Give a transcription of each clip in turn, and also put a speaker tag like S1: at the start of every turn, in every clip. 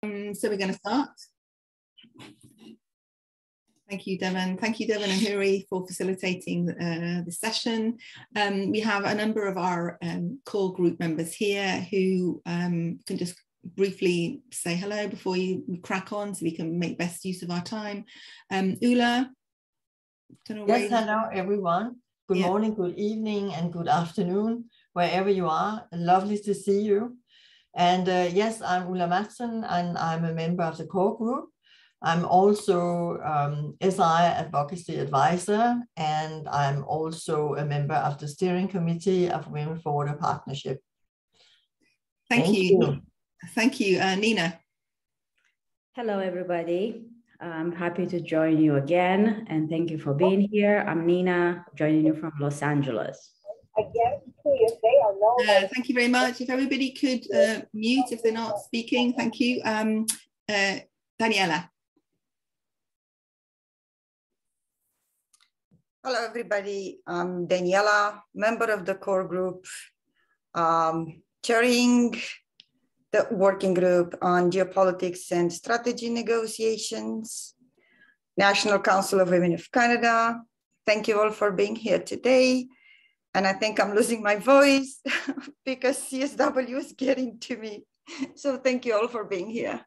S1: So we're going to start. Thank you, Devon. Thank you, Devon and Huri, for facilitating the session. We have a number of our core group members here who can just briefly say hello before we crack on so we can make best use of our time. Ula?
S2: Yes, hello everyone. Good morning, good evening, and good afternoon, wherever you are. Lovely to see you. And yes, I'm Ulla Madsen, and I'm a member of the core group. I'm also SI advocacy advisor, and I'm also a member of the steering committee of Women for Water Partnership.
S1: Thank you. Thank you, Nina.
S3: Hello, everybody. I'm happy to join you again, and thank you for being here. I'm Nina, joining you from Los Angeles.
S1: Thank you very much. If everybody could mute if they're not speaking, thank you. Daniela.
S4: Hello, everybody. I'm Daniela, member of the core group, chairing the working group on geopolitics and strategy negotiations, National Council of Women of Canada. Thank you all for being here today. And I think I'm losing my voice because CSW is getting to me. So thank you all for being here.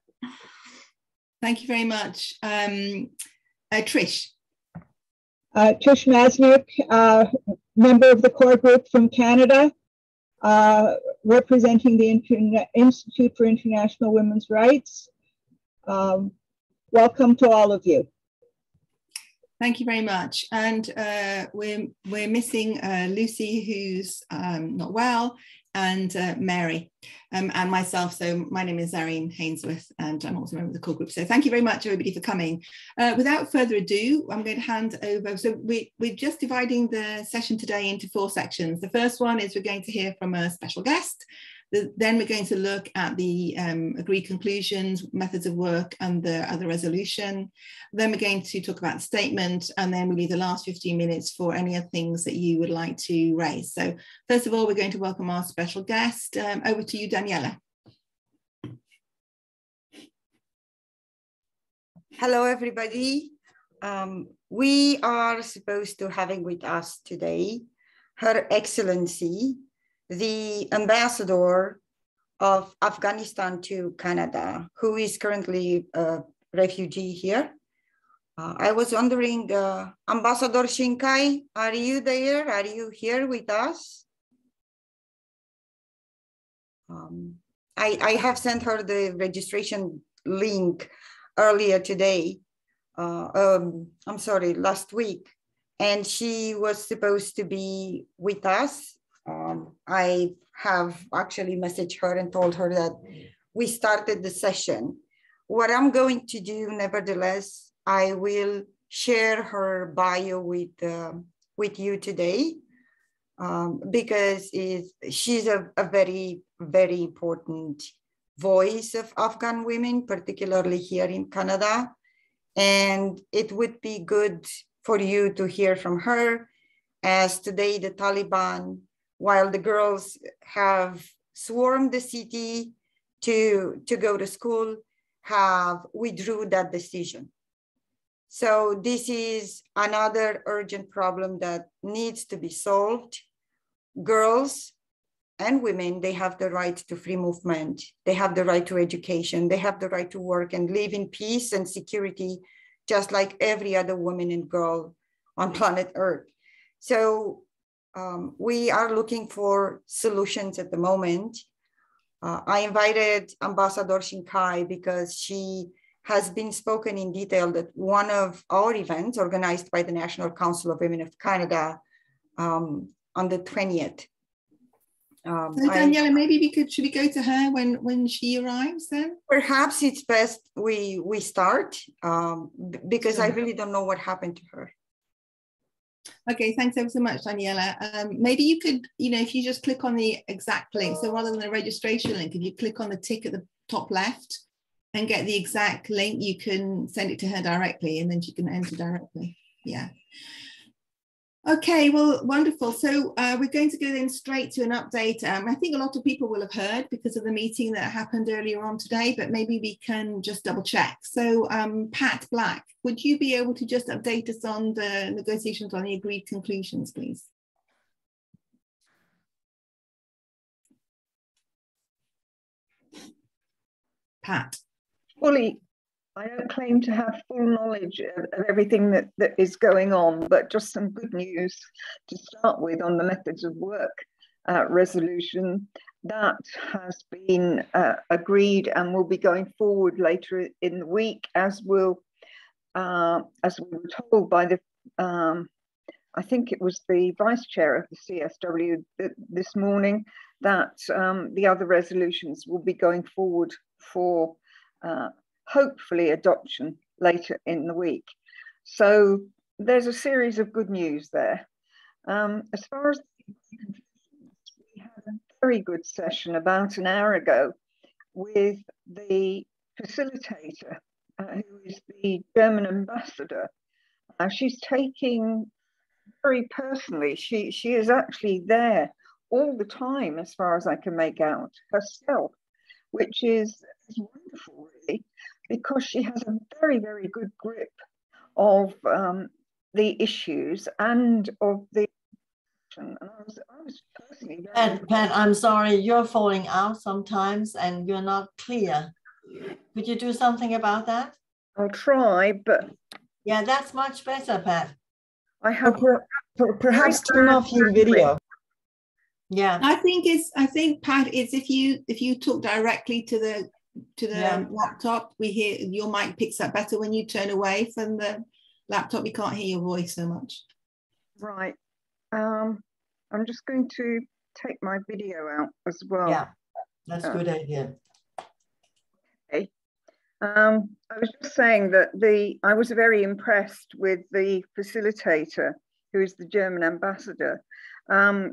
S1: Thank you very much. Trish.
S5: Trish Masnick, member of the core group from Canada, representing the Institute for International Women's Rights. Welcome to all of you.
S1: Thank you very much. And we're missing Lucy, who's not well, and Mary, and myself. So my name is Zareen Hainsworth, and I'm also a member of the core group. So thank you very much, everybody, for coming. Without further ado, I'm going to hand over. So we're just dividing the session today into 4 sections. The first one is we're going to hear from a special guest. Then we're going to look at the agreed conclusions, methods of work, and the resolution. Then we're going to talk about the statement, and then we'll leave the last 15 minutes for any other things that you would like to raise. So first of all, we're going to welcome our special guest. Over to you, Daniela.
S4: Hello, everybody. We are supposed to having with us today Her Excellency, the ambassador of Afghanistan to Canada, who is currently a refugee here. I was wondering, Ambassador Shinkai, are you there? Are you here with us? I have sent her the registration link earlier today. I'm sorry, last week. And she was supposed to be with us. I have actually messaged her and told her that we started the session. What I'm going to do, nevertheless, I will share her bio with you today because she's a very, very important voice of Afghan women, particularly here in Canada. And it would be good for you to hear from her, as today the Taliban, while the girls have swarmed the city to go to school, have withdrew that decision. So this is another urgent problem that needs to be solved. Girls and women, they have the right to free movement. They have the right to education. They have the right to work and live in peace and security, just like every other woman and girl on planet Earth. So we are looking for solutions at the moment. I invited Ambassador Shinkai because she has been spoken in detail at one of our events organized by the National Council of Women of Canada on the 20th.
S1: So Daniela, maybe should we go to her when she arrives then?
S4: Perhaps it's best we start because I really don't know what happened to her.
S1: Okay, thanks ever so much, Daniela. Maybe you could, if you just click on the exact link, so rather than the registration link, if you click on the tick at the top left and get the exact link, you can send it to her directly and then she can enter directly. Yeah. Okay, well, wonderful. So we're going to go then straight to an update. I think a lot of people will have heard because of the meeting that happened earlier on today, but maybe we can just double check. So Pat Black, would you be able to just update us on the negotiations on the agreed conclusions, please? Pat.
S6: Fully, I don't claim to have full knowledge of everything that is going on, but just some good news to start with on the methods of work resolution that has been agreed and will be going forward later in the week, as we were told by the I think it was the vice chair of the CSW this morning, that the other resolutions will be going forward for hopefully adoption later in the week. So there's a series of good news there. As far as we had a very good session about an hour ago with the facilitator, who is the German ambassador. She's taking very personally, she is actually there all the time, as far as I can make out, herself, which is wonderful, really, because she has a very, very good grip of the issues and of the. And I was personally.
S2: Pat, I'm sorry, you're falling out sometimes and you're not clear. Could you do something about that?
S6: I'll try, but.
S2: Yeah, that's much better, Pat.
S6: I have
S7: perhaps turn off your video.
S2: Yeah,
S1: I think Pat, it's if you talk directly to the laptop, we hear your mic picks up better. When you turn away from the laptop, we can't hear your voice so much.
S6: Right. I'm just going to take my video out as well.
S2: Yeah, that's a good idea.
S6: Okay. I was just saying that I was very impressed with the facilitator, who is the German ambassador. There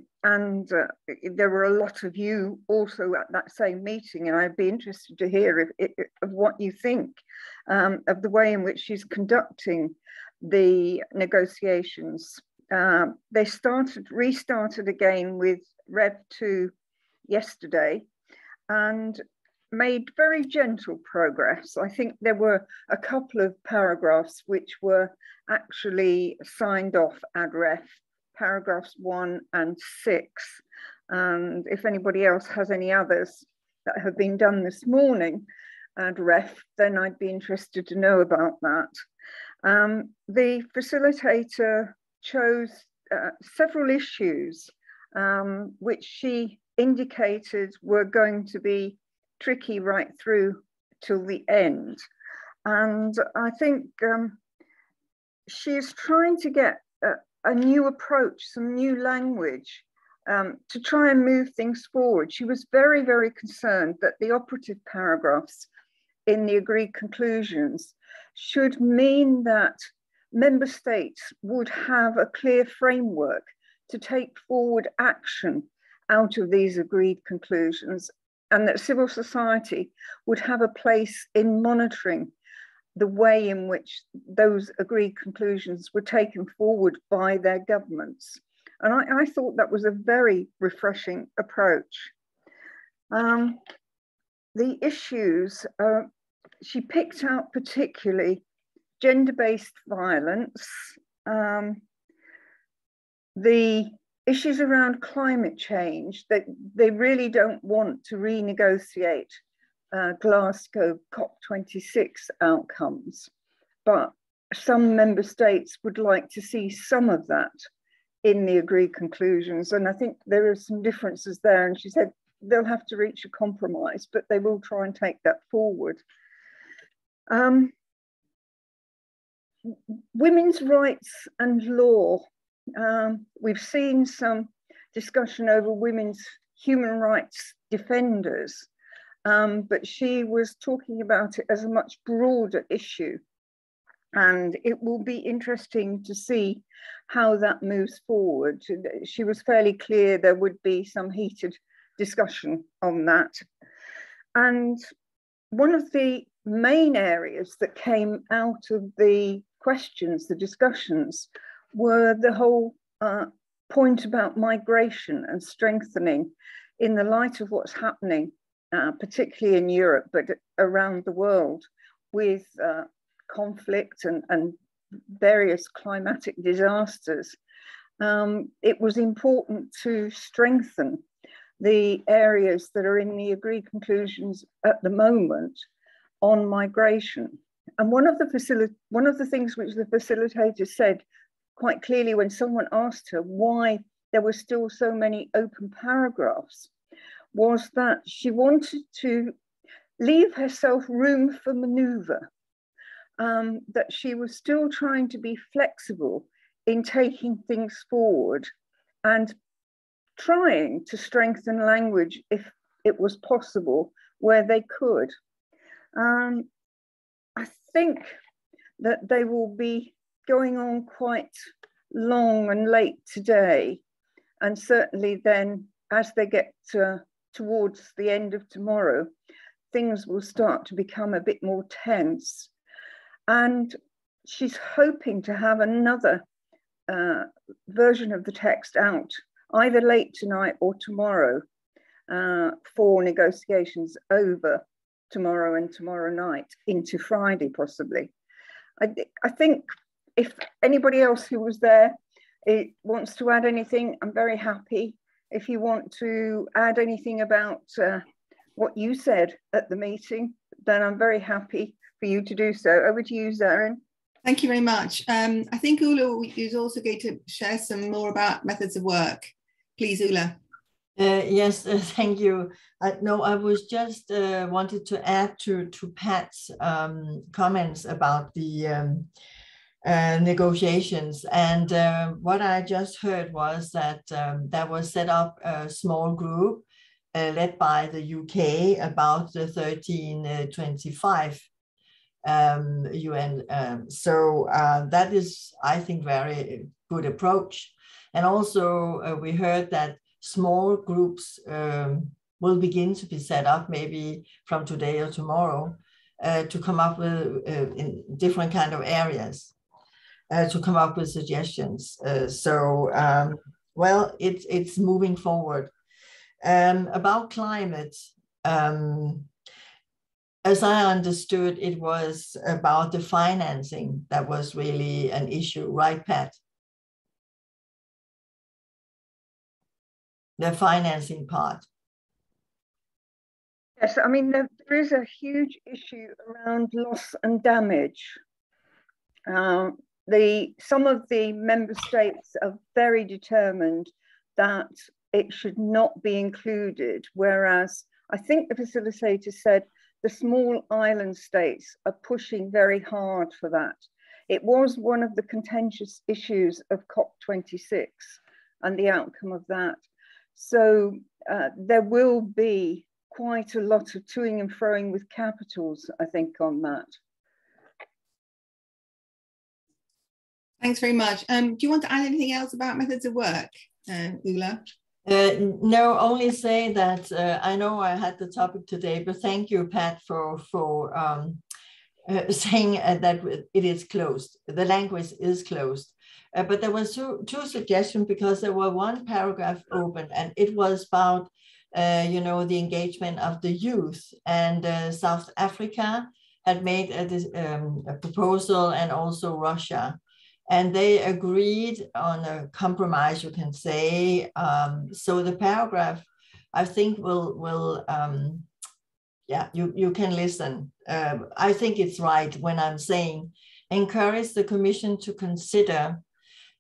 S6: were a lot of you also at that same meeting, and I'd be interested to hear of what you think of the way in which she's conducting the negotiations. They restarted again with Rev 2 yesterday, and made very gentle progress. I think there were a couple of paragraphs which were actually signed off ad ref, paragraphs 1 and 6. And if anybody else has any others that have been done this morning ad ref, then I'd be interested to know about that. The facilitator chose several issues which she indicated were going to be tricky right through till the end. And I think she is trying to get a new approach, some new language to try and move things forward. She was very, very concerned that the operative paragraphs in the agreed conclusions should mean that member states would have a clear framework to take forward action out of these agreed conclusions, and that civil society would have a place in monitoring the way in which those agreed conclusions were taken forward by their governments. And I thought that was a very refreshing approach. The issues, she picked out particularly gender-based violence, the issues around climate change, that they really don't want to renegotiate Glasgow COP26 outcomes, but some member states would like to see some of that in the agreed conclusions. And I think there are some differences there. And she said they'll have to reach a compromise, but they will try and take that forward. Women's rights and law. We've seen some discussion over women's human rights defenders, but she was talking about it as a much broader issue. And it will be interesting to see how that moves forward. She was fairly clear there would be some heated discussion on that. And one of the main areas that came out of the questions, the discussions, were the whole point about migration and strengthening in the light of what's happening, particularly in Europe, but around the world, with conflict and various climatic disasters. It was important to strengthen the areas that are in the agreed conclusions at the moment on migration. And one of the things which the facilitator said quite clearly when someone asked her why there were still so many open paragraphs was that she wanted to leave herself room for maneuver, that she was still trying to be flexible in taking things forward and trying to strengthen language if it was possible where they could. I think that they will be going on quite long and late today. And certainly then as they get towards the end of tomorrow, things will start to become a bit more tense. And she's hoping to have another version of the text out either late tonight or tomorrow for negotiations over tomorrow and tomorrow night into Friday possibly. I think if anybody else who was there wants to add anything, I'm very happy. If you want to add anything about what you said at the meeting, then I'm very happy for you to do so. Over to you, Zarin.
S1: Thank you very much. I think Ula is also going to share some more about methods of work. Please, Ula.
S2: Yes, thank you. No, I was just wanted to add to Pat's comments about the negotiations. And what I just heard was that there was set up a small group led by the UK about the 1325 UN. So that is, I think, very good approach. And also we heard that small groups will begin to be set up maybe from today or tomorrow to come up with in different kind of areas to come up with suggestions. Well, it's moving forward. About climate, as I understood, it was about the financing that was really an issue, right, Pat? The financing part.
S6: Yes, I mean, there is a huge issue around loss and damage. Some of the member states are very determined that it should not be included, whereas I think the facilitator said the small island states are pushing very hard for that. It was one of the contentious issues of COP26 and the outcome of that. So there will be quite a lot of toing and froing with capitals, I think, on that.
S1: Thanks very much. Do you want to add anything else about methods of work, Ula?
S2: No, only say that I know I had the topic today, but thank you, Pat, for saying that it is closed. The language is closed. But there was two suggestions, because there were one paragraph open, and it was about the engagement of the youth. And South Africa had made a proposal, and also Russia. And they agreed on a compromise, you can say. So the paragraph, I think, will you can listen. I think it's right when I'm saying, encourage the Commission to consider,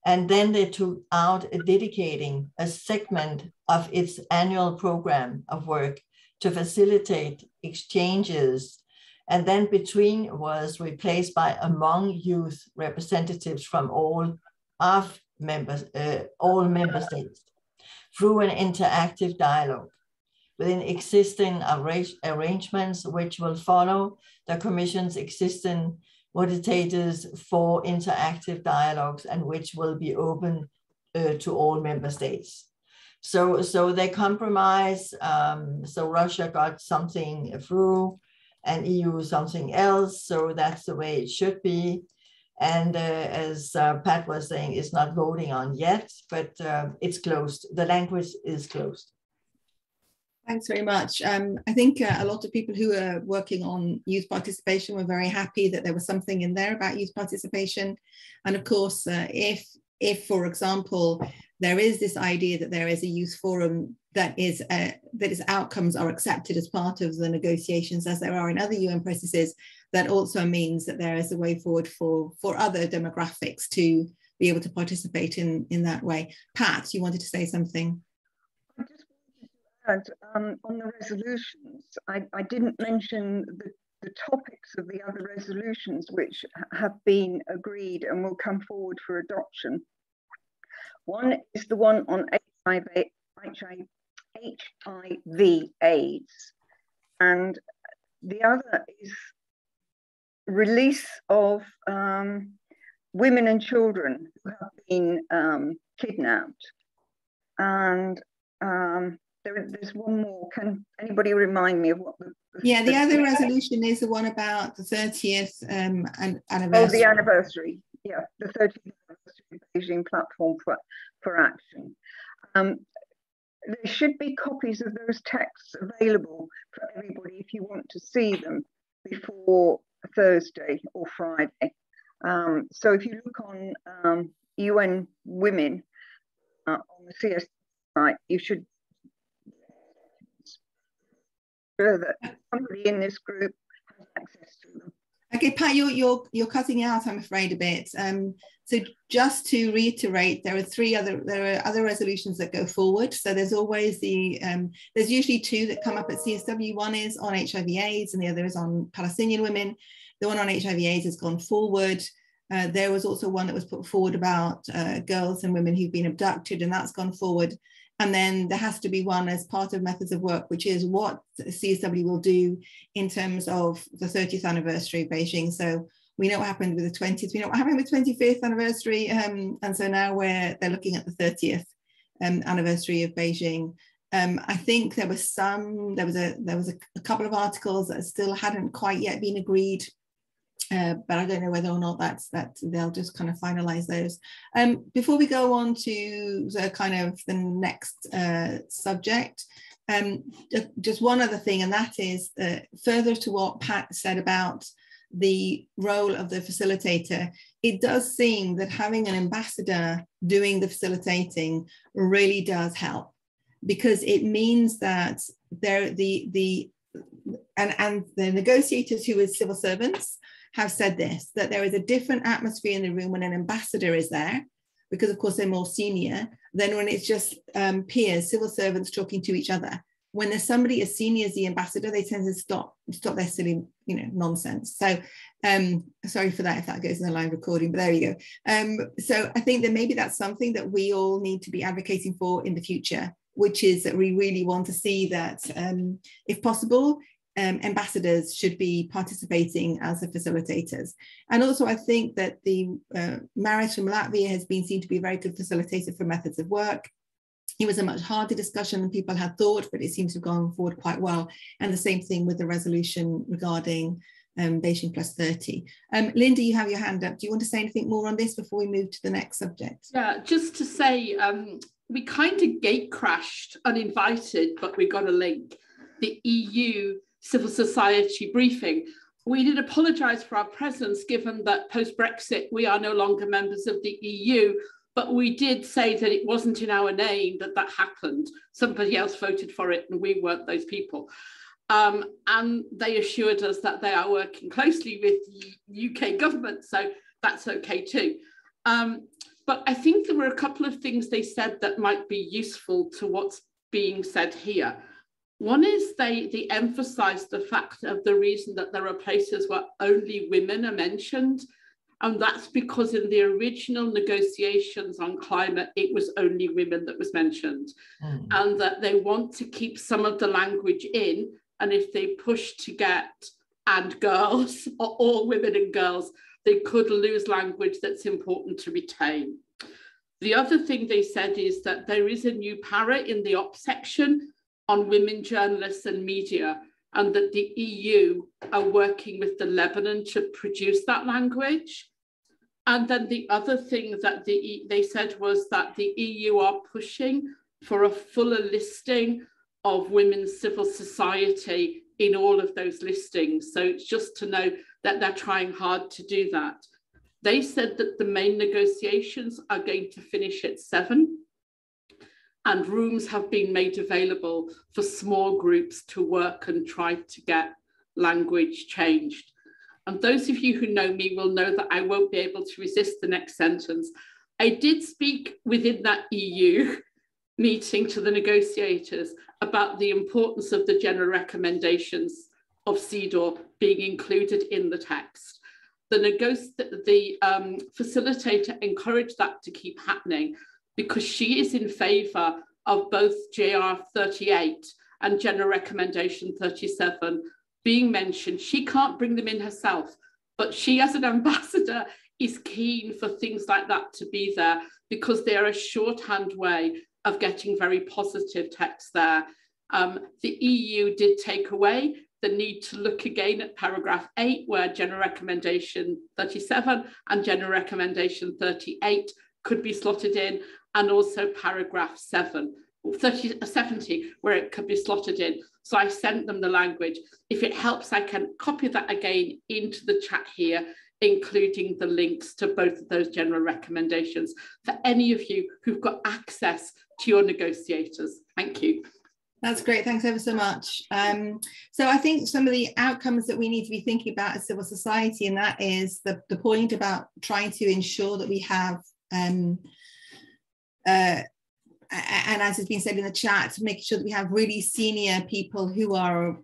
S2: and then they took out dedicating a segment of its annual program of work to facilitate exchanges. And then between was replaced by among youth representatives from all member states through an interactive dialogue within existing arrangements, which will follow the Commission's existing modalities for interactive dialogues, and which will be open to all member states. So they compromise. So Russia got something through, and EU something else. So that's the way it should be. And as Pat was saying, it's not voting on yet, but it's closed. The language is closed.
S1: Thanks very much. I think a lot of people who are working on youth participation were very happy that there was something in there about youth participation. And of course, if for example, there is this idea that there is a youth forum that its outcomes are accepted as part of the negotiations, as there are in other UN processes, that also means that there is a way forward for other demographics to be able to participate in that way. Pat, you wanted to say something?
S6: I just wanted to add, on the resolutions, I didn't mention the topics of the other resolutions which have been agreed and will come forward for adoption. One is the one on HIV AIDS, and the other is release of women and children who have been kidnapped. And there's one more. Can anybody remind me of what
S1: the other resolution is the one about the 30th anniversary.
S6: Oh, the anniversary. Yeah, the 30th anniversary Beijing Platform for Action. There should be copies of those texts available for everybody if you want to see them before Thursday or Friday. So if you look on UN Women on the CS site, you should sure that somebody in this group has access to them.
S1: Okay, Pat, you're cutting out, I'm afraid, a bit. So just to reiterate, there are other resolutions that go forward. So there's always there's usually two that come up at CSW. One is on HIV/AIDS, and the other is on Palestinian women. The one on HIV/AIDS has gone forward. There was also one that was put forward about girls and women who've been abducted, and that's gone forward. And then there has to be one as part of methods of work, which is what CSW will do in terms of the 30th anniversary of Beijing. So we know what happened with the 20th, we know what happened with 25th anniversary. And so now they're looking at the 30th anniversary of Beijing. I think there was a couple of articles that still hadn't quite yet been agreed. But I don't know whether or not that they'll just kind of finalize those. Before we go on to the next subject, just one other thing, and that is further to what Pat said about the role of the facilitator. It does seem that having an ambassador doing the facilitating really does help, because it means that the negotiators who are civil servants have said this, that there is a different atmosphere in the room when an ambassador is there, because of course they're more senior, than when it's just peers, civil servants talking to each other. When there's somebody as senior as the ambassador, they tend to stop their silly, nonsense. So sorry for that if that goes in the live recording, but there you go. So I think that maybe that's something that we all need to be advocating for in the future, which is that we really want to see that, if possible, ambassadors should be participating as the facilitators. And also I think that the Maris from Latvia has been seen to be a very good facilitator for methods of work. It was a much harder discussion than people had thought, but it seems to have gone forward quite well. And the same thing with the resolution regarding Beijing plus 30. Linda, you have your hand up. Do you want to say anything more on this before we move to the next subject?
S8: Yeah, just to say, we kind of gate crashed uninvited, but we got a link. The EU civil society briefing. We did apologise for our presence, given that post-Brexit we are no longer members of the EU, but we did say that it wasn't in our name that happened. Somebody else voted for it and we weren't those people. And they assured us that they are working closely with the UK government, so that's okay too. But I think there were a couple of things they said that might be useful to what's being said here. One is they emphasised the fact of the reason that there are places where only women are mentioned. And that's because in the original negotiations on climate, it was only women that was mentioned. And that they want to keep some of the language in. And if they push to get and girls, or all women and girls, they could lose language that's important to retain. The other thing they said is that there is a new para in the op section on women journalists and media, and that the EU are working with the Lebanon to produce that language. And then the other thing that they said was that the EU are pushing for a fuller listing of women's civil society in all of those listings. So it's just to know that they're trying hard to do that. They said that the main negotiations are going to finish at 7, and rooms have been made available for small groups to work and try to get language changed. And those of you who know me will know that I won't be able to resist the next sentence. I did speak within that EU meeting to the negotiators about the importance of the general recommendations of CEDAW being included in the text. The facilitator encouraged that to keep happening because she is in favour of both JR 38 and General Recommendation 37 being mentioned. She can't bring them in herself, but she as an ambassador is keen for things like that to be there because they are a shorthand way of getting very positive text there. The EU did take away the need to look again at paragraph 8, where General Recommendation 37 and General Recommendation 38 could be slotted in, and also paragraph 70, where it could be slotted in. So I sent them the language. If it helps, I can copy that again into the chat here, including the links to both of those general recommendations for any of you who've got access to your negotiators. Thank you.
S1: That's great. Thanks ever so much. So I think some of the outcomes that we need to be thinking about as civil society, and that is the point about trying to ensure that we have, and as has been said in the chat, making sure that we have really senior people who are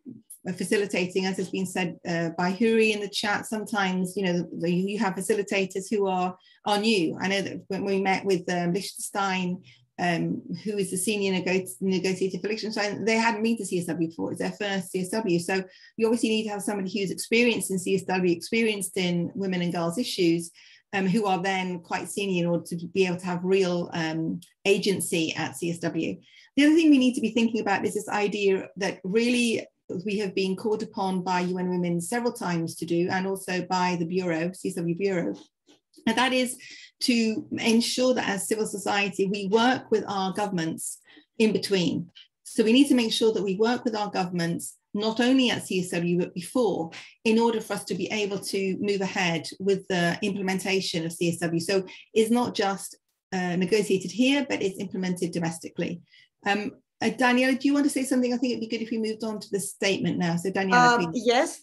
S1: facilitating, as has been said by Huri in the chat. Sometimes, you know, you have facilitators who are new. I know that when we met with Liechtenstein, who is the senior negotiator for Liechtenstein, they hadn't been to CSW before. It's their first CSW. So you obviously need to have somebody who's experienced in CSW, experienced in women and girls issues, who are then quite senior in order to be able to have real agency at CSW. The other thing we need to be thinking about is this idea that really we have been called upon by UN Women several times to do, and also by the Bureau, CSW Bureau, and that is to ensure that as civil society, we work with our governments in between. So we need to make sure that we work with our governments, not only at CSW, but before, in order for us to be able to move ahead with the implementation of CSW. So it's not just negotiated here, but it's implemented domestically. Daniela, do you want to say something? I think it'd be good if we moved on to the statement now. So Daniela, please.
S4: Yes.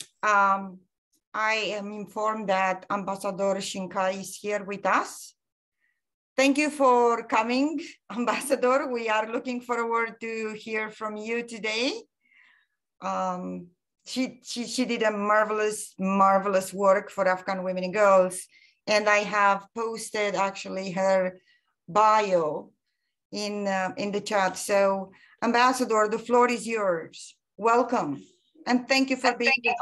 S4: I am informed that Ambassador Shinkai is here with us. Thank you for coming, Ambassador. We are looking forward to hear from you today. She did a marvelous work for Afghan women and girls. And I have posted actually her bio in the chat. So Ambassador, the floor is yours. Welcome. And thank you for being here.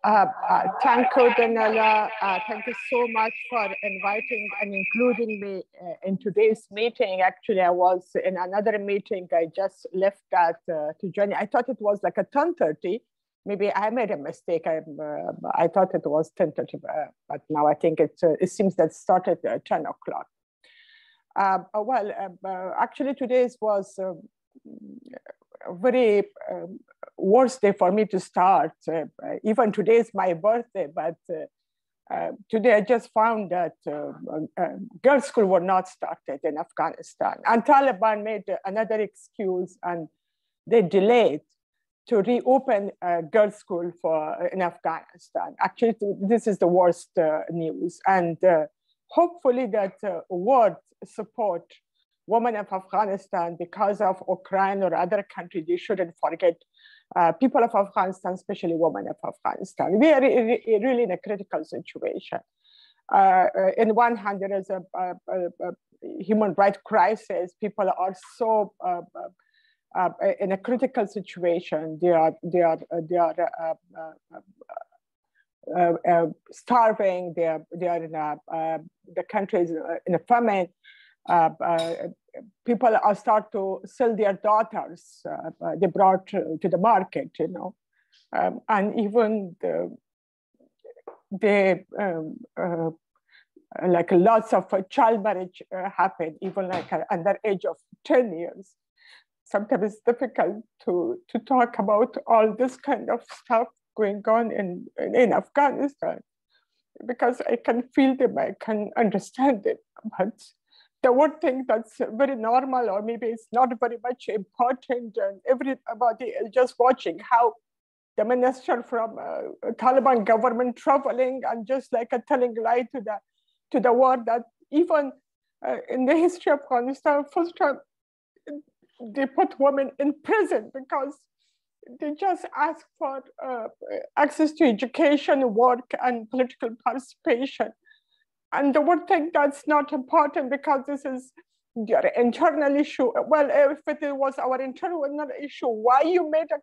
S9: Thank you, Daniela. Thank you so much for inviting and including me in today's meeting. Actually, I was in another meeting. I just left that to join. I thought it was like a 10:30. Maybe I made a mistake. I thought it was 10:30, but now I think it seems that it started at 10 o'clock. Actually, today's was a very worst day for me to start. Even today is my birthday, but today I just found that girls' school were not started in Afghanistan. And Taliban made another excuse and they delayed to reopen girls' school in Afghanistan. Actually, this is the worst news. And hopefully that world support women of Afghanistan because of Ukraine or other countries. They shouldn't forget people of Afghanistan, especially women of Afghanistan. We are really in a critical situation. In one hand, there is a human rights crisis. People are so in a critical situation. They are starving. They are in the country is in a famine. People are start to sell their daughters. They brought to the market, you know, and even like lots of child marriage happen, even like under age of 10 years. Sometimes it's difficult to talk about all this kind of stuff going on in Afghanistan, because I can feel them, I can understand it. But the one thing that's very normal, or maybe it's not very much important, and everybody is just watching how the minister from Taliban government traveling and just like telling lie to the world, that even in the history of Afghanistan, first time they put women in prison because they just ask for access to education, work, and political participation. And the one thing that's not important, because this is your internal issue. Well, if it was our internal issue, why you made a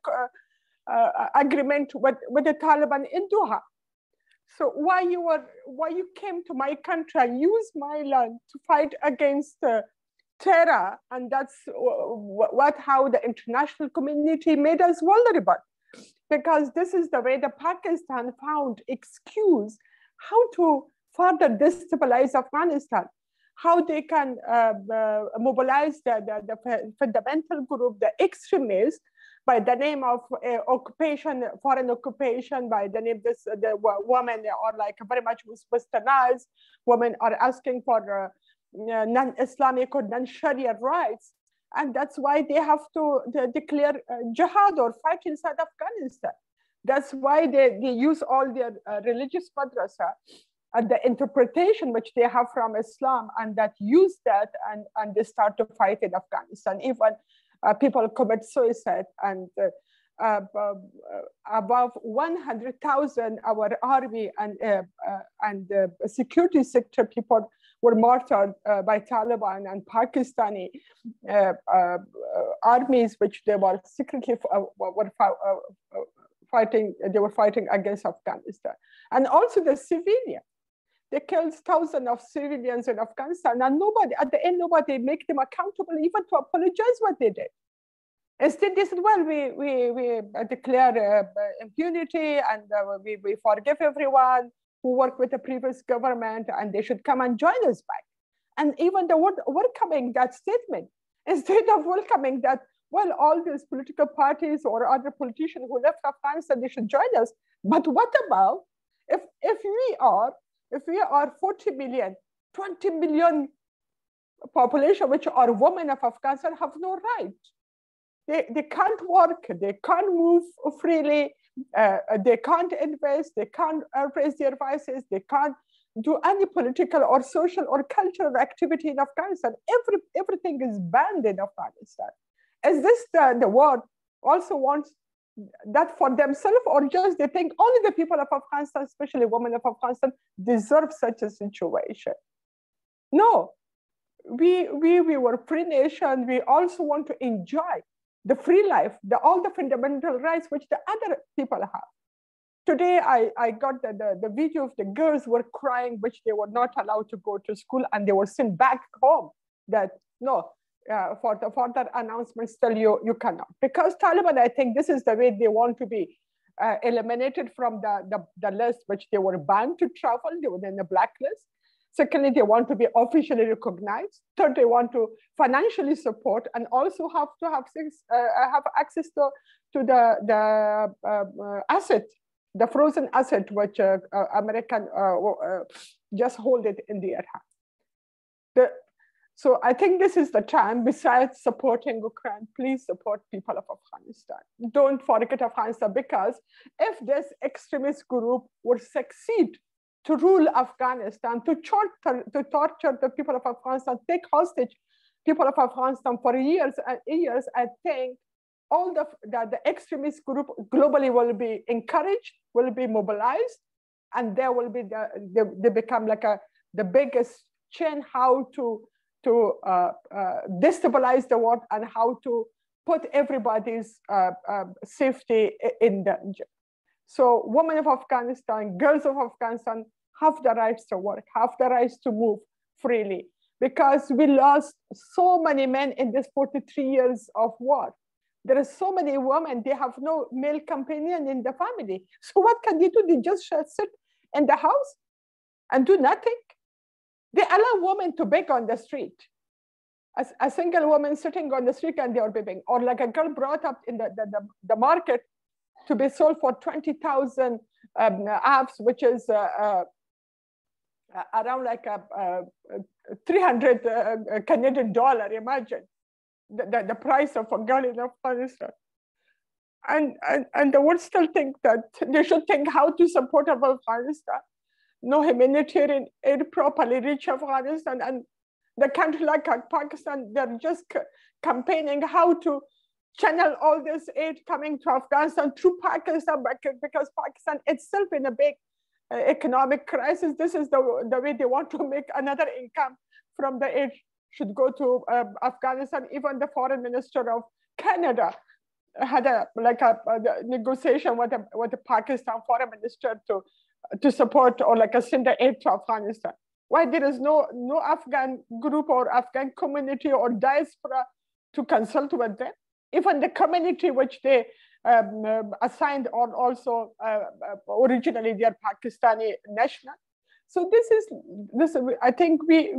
S9: agreement with the Taliban in Doha? So why you came to my country and used my land to fight against terror? And that's how the international community made us vulnerable, because this is the way the Pakistan found excuse how to further destabilize Afghanistan, how they can mobilize the fundamental group, the extremists, by the name of occupation, foreign occupation, by the name the women are like very much westernized. Women are asking for non-Islamic or non-Sharia rights. And that's why they have to declare jihad or fight inside Afghanistan. That's why they use all their religious madrasa and the interpretation which they have from Islam, and that use that and they start to fight in Afghanistan. Even people commit suicide, and above 100,000 our army and security sector people were martyred by Taliban and Pakistani armies, which they were secretly fighting. They were fighting against Afghanistan, and also the civilian. They killed thousands of civilians in Afghanistan, and nobody, at the end, nobody make them accountable even to apologize what they did. Instead, they said, well, we declare impunity, and we forgive everyone who worked with the previous government, and they should come and join us back. And even the word welcoming that statement, instead of welcoming that, well, all these political parties or other politicians who left Afghanistan, they should join us. But what about if we are 40 million, 20 million population, which are women of Afghanistan, have no right. They can't work, they can't move freely, they can't invest, they can't raise their voices, they can't do any political or social or cultural activity in Afghanistan. Everything is banned in Afghanistan. Is this the world also wants that for themselves, or just they think only the people of Afghanistan, especially women of Afghanistan, deserve such a situation? No, we were free nation. We also want to enjoy the free life, all the fundamental rights which the other people have. Today, I got the video of the girls were crying, which they were not allowed to go to school, and they were sent back home. That no, for the further announcements, tell you cannot. Because Taliban, I think this is the way they want to be eliminated from the list, which they were banned to travel. They were in the blacklist. Secondly, they want to be officially recognized. Third, they want to financially support and also have to have access to the asset, the frozen asset, which American just hold it in their hand. So I think this is the time, besides supporting Ukraine, please support people of Afghanistan. Don't forget Afghanistan, because if this extremist group would succeed to rule Afghanistan, to torture the people of Afghanistan, take hostage people of Afghanistan for years and years, I think all the extremist group globally will be encouraged, will be mobilized, and there will be they become like the biggest chain how to destabilize the world and how to put everybody's safety in danger. So women of Afghanistan, girls of Afghanistan have the rights to work, have the rights to move freely, because we lost so many men in this 43 years of war. There are so many women, they have no male companion in the family. So what can they do? They just sit in the house and do nothing. They allow women to beg on the street. A single woman sitting on the street and they are begging, or like a girl brought up in the market to be sold for 20,000 abs, which is around like 300 Canadian dollar. Imagine the price of a girl in Afghanistan. And the world still think that they should think how to support Afghanistan. No humanitarian aid properly reach Afghanistan, and the country like Pakistan, they're just campaigning how to channel all this aid coming to Afghanistan through Pakistan, because Pakistan itself in a big economic crisis. This is the way they want to make another income from the aid should go to Afghanistan. Even the foreign minister of Canada had a negotiation with the Pakistan foreign minister to support or like send the aid to Afghanistan. Why there is no Afghan group or Afghan community or diaspora to consult with them? Even the community which they assigned or also originally they are Pakistani national. So this is I think we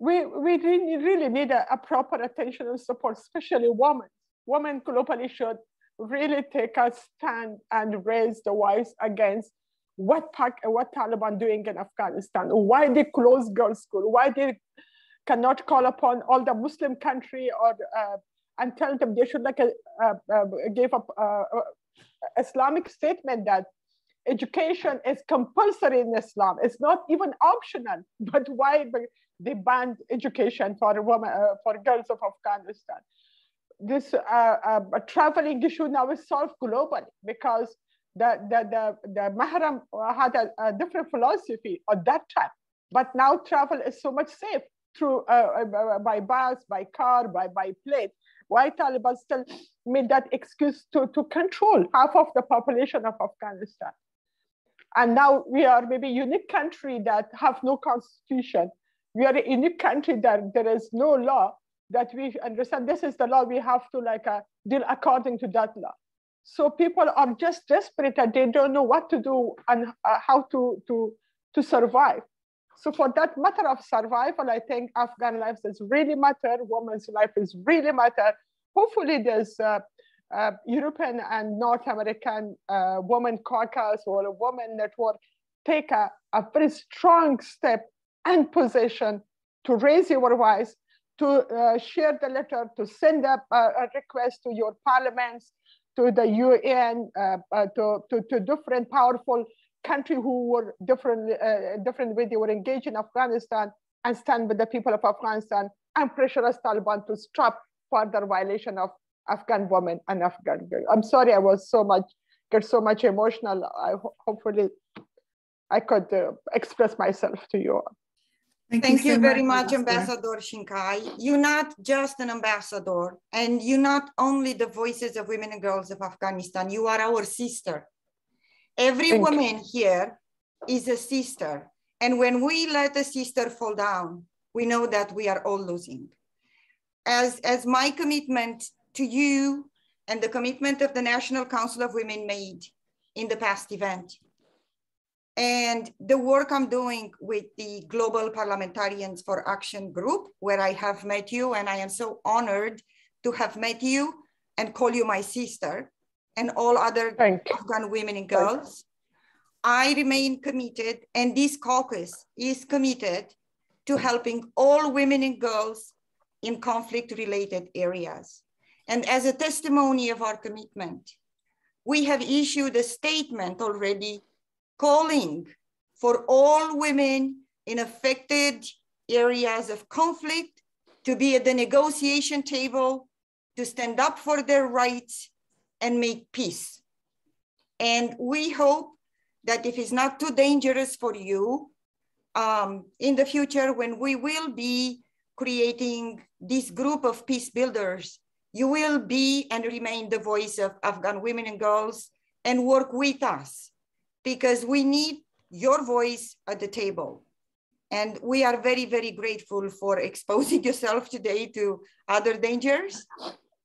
S9: really need a proper attention and support, especially women. Women globally should really take a stand and raise the voice against what Taliban doing in Afghanistan, why they close girls' school, why they cannot call upon all the Muslim country or and tell them they should give up Islamic statement that education is compulsory in Islam. It's not even optional, but why they banned education for women, for girls of Afghanistan? This traveling issue now is solved globally because the Mahram had a different philosophy at that time, but now travel is so much safe through by bus, by car, by plane. Why Taliban still made that excuse to control half of the population of Afghanistan? And now we are maybe a unique country that have no constitution. We are a unique country that there is no law that we understand. This is the law. We have to deal according to that law. So people are just desperate and they don't know what to do and how to survive. So for that matter of survival, I think Afghan lives is really matter. Women's life is really matter. Hopefully there's European and North American Women Caucus or a Women Network take a very strong step and position to raise your voice, to share the letter, to send up a request to your parliaments, to the UN, to different powerful countries who were different way they were engaged in Afghanistan, and stand with the people of Afghanistan and pressurize Taliban to stop further violation of Afghan women and Afghan girls. I'm sorry I was get so much emotional. Hopefully I could express myself to you.
S4: Thank you very much, Ambassador Shinkai. You're not just an ambassador, and you're not only the voices of women and girls of Afghanistan, you are our sister. Every woman here is a sister. And when we let a sister fall down, we know that we are all losing. As my commitment to you and the commitment of the National Council of Women made in the past event, and the work I'm doing with the Global Parliamentarians for Action group, where I have met you, and I am so honored to have met you and call you my sister, and all other Afghan women and girls. I remain committed, and this caucus is committed to helping all women and girls in conflict-related areas. And as a testimony of our commitment, we have issued a statement already calling for all women in affected areas of conflict to be at the negotiation table, to stand up for their rights and make peace. And we hope that if it's not too dangerous for you, in the future, when we will be creating this group of peace builders, you will be and remain the voice of Afghan women and girls and work with us, because we need your voice at the table. And we are very, very grateful for exposing yourself today to other dangers,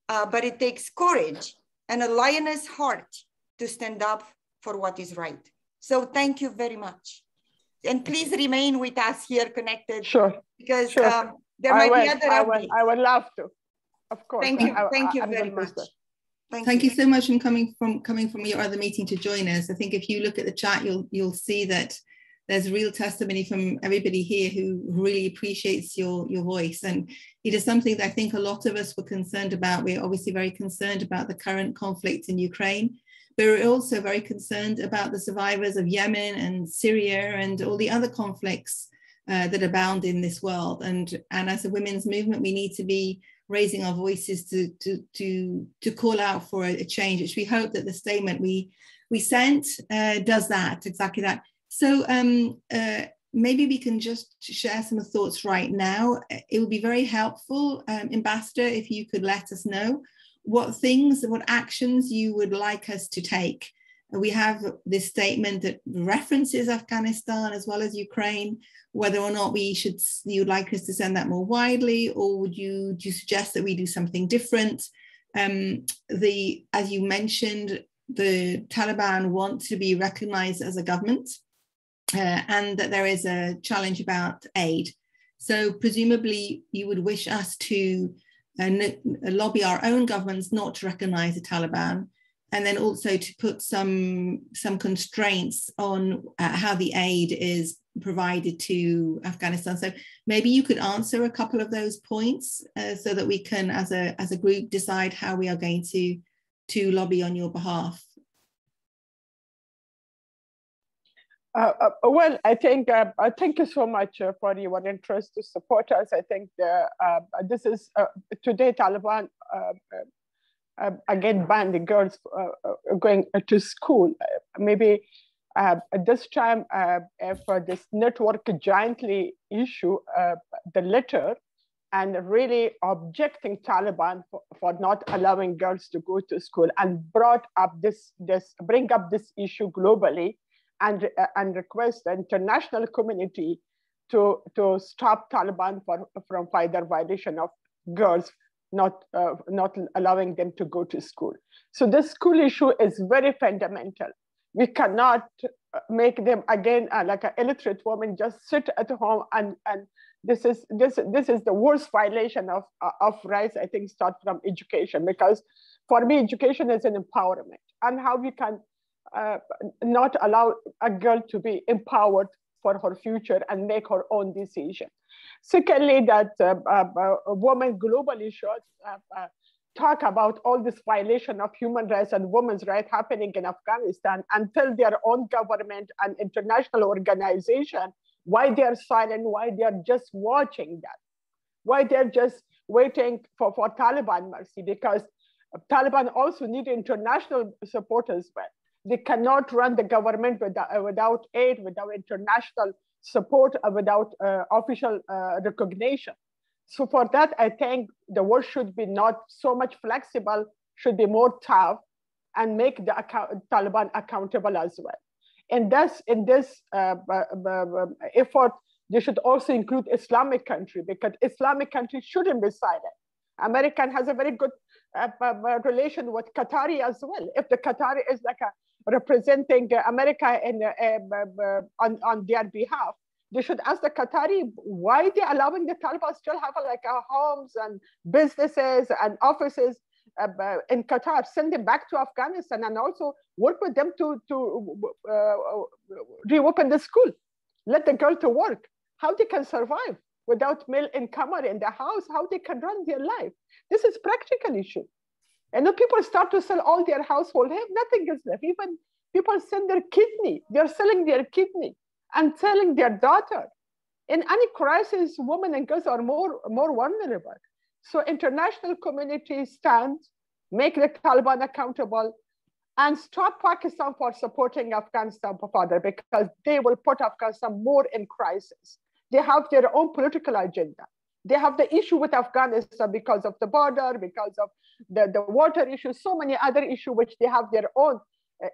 S4: but it takes courage and a lioness heart to stand up for what is right. So thank you very much. And please remain with us here connected.
S9: Sure.
S4: Because
S9: sure.
S4: there might be other updates.
S9: I would love to, of course.
S4: Thank you very much.
S1: Thank you so much for coming from your other meeting to join us. I think if you look at the chat, you'll see that there's real testimony from everybody here who really appreciates your voice. And it is something that I think a lot of us were concerned about. We're obviously very concerned about the current conflict in Ukraine, but we're also very concerned about the survivors of Yemen and Syria and all the other conflicts that abound in this world. And as a women's movement, we need to be raising our voices to call out for a change, which we hope that the statement we sent does that, exactly that. So maybe we can just share some thoughts right now. It would be very helpful, Ambassador, if you could let us know what actions you would like us to take. We have this statement that references Afghanistan as well as Ukraine, whether or not you'd like us to send that more widely, or would you suggest that we do something different? As you mentioned, the Taliban want to be recognized as a government, and that there is a challenge about aid. So presumably you would wish us to lobby our own governments not to recognize the Taliban, and then also to put some constraints on how the aid is provided to Afghanistan. So maybe you could answer a couple of those points so that we can, as a group, decide how we are going to lobby on your behalf.
S9: Well, I think thank you so much for your interest to support us. I think this is today Taliban again banned the girls going to school. Maybe this time for this network giantly issue the letter and really objecting Taliban for not allowing girls to go to school, and bring up this issue globally, and request the international community to stop Taliban from further violation of girls not allowing them to go to school. So this school issue is very fundamental. We cannot make them again like an illiterate woman just sit at home, and this is the worst violation of rights. I think start from education, because for me education is an empowerment, and how we can not allow a girl to be empowered for her future and make her own decision. Secondly, that women globally should talk about all this violation of human rights and women's rights happening in Afghanistan, and tell their own government and international organization why they're silent, why they're just watching that, why they're just waiting for Taliban mercy, because Taliban also need international support as well. They cannot run the government without aid, without international support, without official recognition. So for that, I think the world should be not so much flexible, should be more tough, and make the Taliban accountable as well. And thus, in this effort, they should also include Islamic country, because Islamic countries shouldn't be silent. America has a very good relation with Qatari as well. If the Qatari is like representing America on their behalf, they should ask the Qatari why they're allowing the Taliban still have homes and businesses and offices in Qatar. Send them back to Afghanistan, and also work with them to reopen the school. Let the girl to work. How they can survive without male income in the house, how they can run their life. This is practical issue. And then people start to sell all their household, nothing is left. Even people sell their kidney. They're selling their kidney and selling their daughter. In any crisis, women and girls are more vulnerable. So international community stands, make the Taliban accountable, and stop Pakistan for supporting Afghanistan further, because they will put Afghanistan more in crisis. They have their own political agenda. They have the issue with Afghanistan because of the border, because of the water issue, so many other issues which they have their own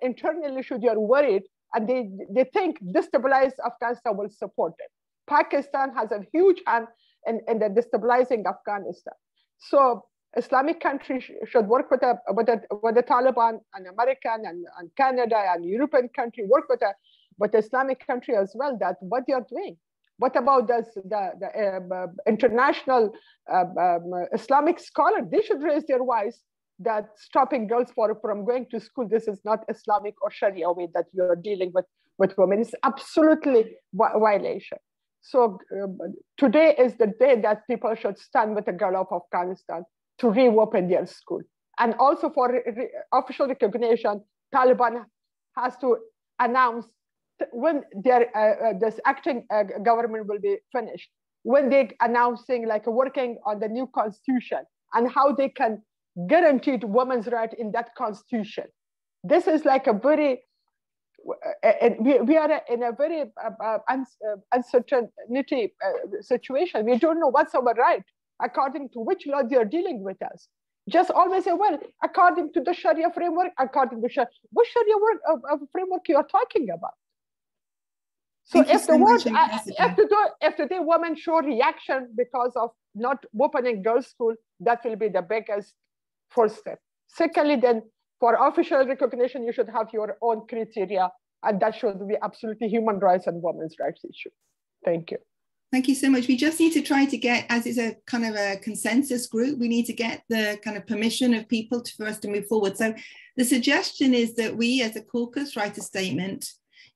S9: internal issue. They are worried, and they think destabilized Afghanistan will support it. Pakistan has a huge hand in the destabilizing Afghanistan. So Islamic country should work with the Taliban, and American and Canada and European country work with the Islamic country as well. That what they are doing. What about the international Islamic scholar? They should raise their voice that stopping girls from going to school, this is not Islamic or Sharia way that you are dealing with women. It's absolutely violation. So today is the day that people should stand with the girl of Afghanistan to reopen their school. And also for official recognition, Taliban has to announce when this acting government will be finished, when they announcing like working on the new constitution and how they can guarantee women's right in that constitution. This is like a very, we are in a very uncertainty situation. We don't know what's our right, according to which law they are dealing with us. Just always say, well, according to the Sharia framework, according to Sharia, what Sharia framework you are talking about? So if today women show reaction because of not opening girls' school, that will be the biggest first step. Secondly, then for official recognition, you should have your own criteria, and that should be absolutely human rights and women's rights issue. Thank you.
S1: Thank you so much. We just need to try to get, as it's a kind of a consensus group, we need to get the kind of permission of people for us to move forward. So the suggestion is that we as a caucus write a statement,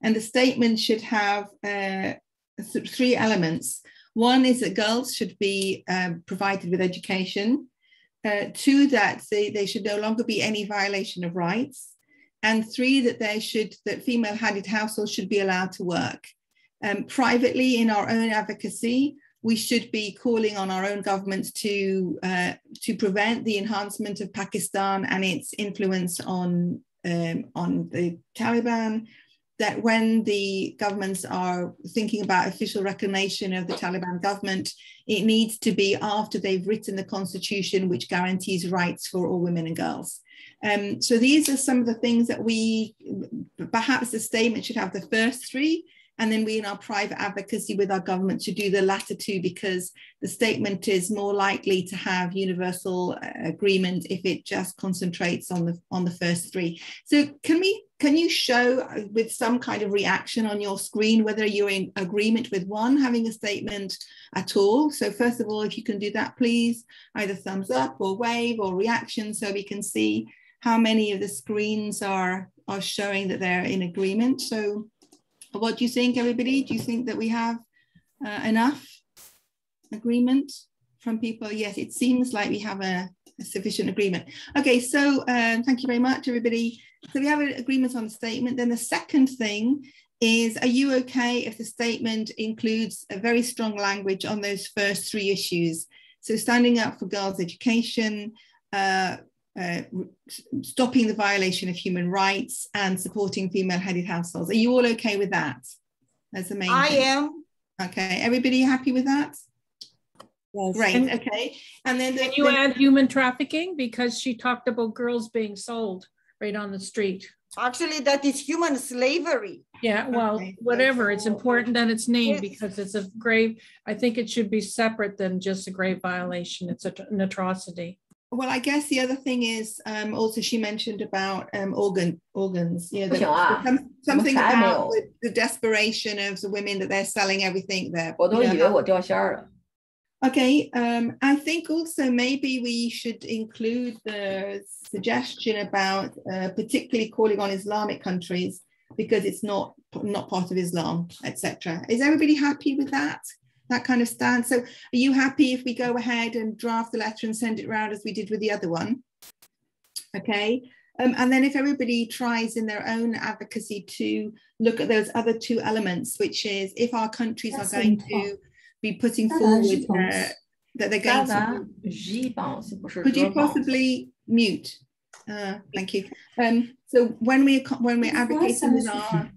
S1: and the statement should have 3 elements. One is that girls should be provided with education. 2, that they should no longer be any violation of rights. And 3, that female-headed households should be allowed to work. Privately, in our own advocacy, we should be calling on our own governments to prevent the enhancement of Pakistan and its influence on the Taliban. That when the governments are thinking about official recognition of the Taliban government, it needs to be after they've written the constitution which guarantees rights for all women and girls. So these are some of the things that perhaps the statement should have the first 3, and then we in our private advocacy with our government should do the latter 2, because the statement is more likely to have universal agreement if it just concentrates on the first 3. So can you show with some kind of reaction on your screen whether you're in agreement with one having a statement at all? So first of all, if you can do that, please, either thumbs up or wave or reaction, so we can see how many of the screens are showing that they're in agreement. So what do you think, everybody? Do you think that we have enough agreement from people? Yes, it seems like we have a sufficient agreement. Okay, so thank you very much, everybody. So we have an agreement on the statement. Then the second thing is, are you okay if the statement includes a very strong language on those first 3 issues? So standing up for girls' education, stopping the violation of human rights, and supporting female-headed households. Are you all okay with that? That's the main thing.
S4: I am.
S1: Okay, everybody happy with that?
S10: Yes.
S1: Great, okay. And then
S10: can you add human trafficking? Because she talked about girls being sold right on the street.
S4: Actually, that is human slavery.
S10: Yeah, well, okay. Whatever. It's important that it's named, yes, because it's a grave, I think it should be separate than just a grave violation. It's an atrocity.
S1: Well, I guess the other thing is also she mentioned about organs. You know, something about the desperation of the women that they're selling everything there. Okay, I think also maybe we should include the suggestion about particularly calling on Islamic countries because it's not part of Islam, etc. Is everybody happy with that kind of stance? So are you happy if we go ahead and draft the letter and send it around as we did with the other one? Okay, and then if everybody tries in their own advocacy to look at those other 2 elements, which is if our countries are going to be putting forward that they're going to. Could you possibly mute? Thank you. So when we're advocating with our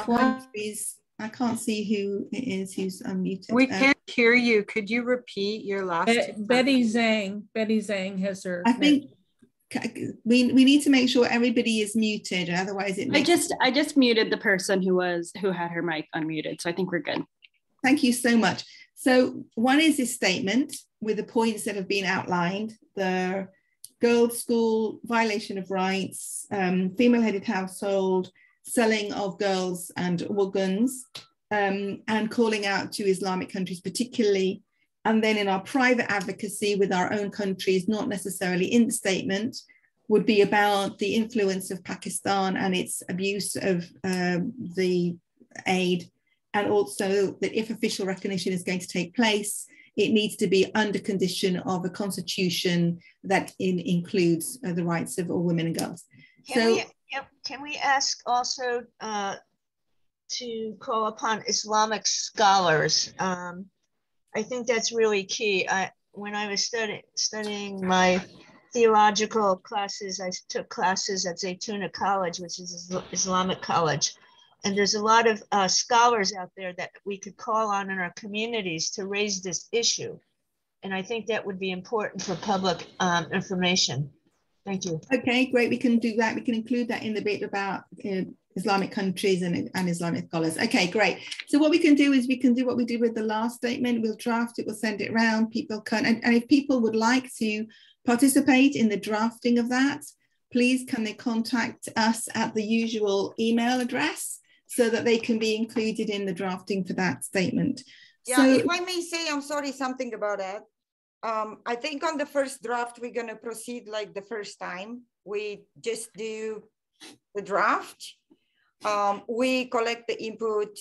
S1: countries, I can't see who it is who's unmuted.
S11: We can't hear you. Could you repeat your last?
S10: Betty Zhang has her.
S1: I think we need to make sure everybody is muted, otherwise it.
S12: I just muted the person who had her mic unmuted, so I think we're good.
S1: Thank you so much. So one is this statement, with the points that have been outlined: the girls' school, violation of rights, female-headed household, selling of girls and organs, and calling out to Islamic countries particularly. And then in our private advocacy with our own countries, not necessarily in the statement, would be about the influence of Pakistan and its abuse of the aid, and also that if official recognition is going to take place, it needs to be under condition of a constitution that includes the rights of all women and girls.
S13: Can we ask also to call upon Islamic scholars? I think that's really key. When I was studying my theological classes, I took classes at Zaytuna College, which is Islamic college. And there's a lot of scholars out there that we could call on in our communities to raise this issue. And I think that would be important for public information. Thank you.
S1: Okay, great. We can do that. We can include that in the bit about Islamic countries and Islamic scholars. Okay, great. So what we can do is we can do what we did with the last statement. We'll draft it, we'll send it around. People can, and if people would like to participate in the drafting of that, please can they contact us at the usual email address so that they can be included in the drafting for that statement.
S4: Yeah,
S1: so,
S4: if I may say, I'm sorry, something about that. I think on the first draft, we're going to proceed like the first time. We just do the draft. We collect the input.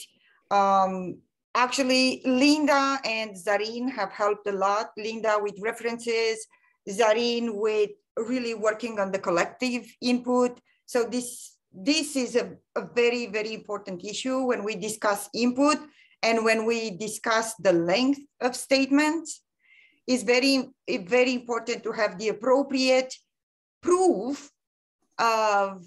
S4: Actually, Linda and Zareen have helped a lot. Linda with references, Zareen with really working on the collective input. So this is a very, very important issue when we discuss input and when we discuss the length of statements. It's very, very important to have the appropriate proof of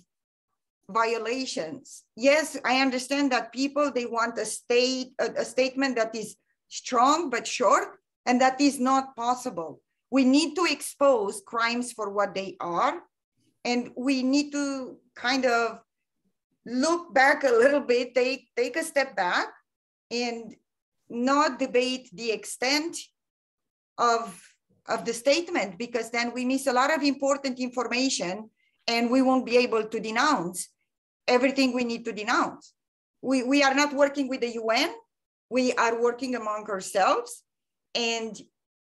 S4: violations. Yes, I understand that people, they want a statement that is strong but short, and that is not possible. We need to expose crimes for what they are, and we need to kind of look back a little bit, take a step back and not debate the extent of the statement, because then we miss a lot of important information and we won't be able to denounce everything we need to denounce. We are not working with the UN. We are working among ourselves, and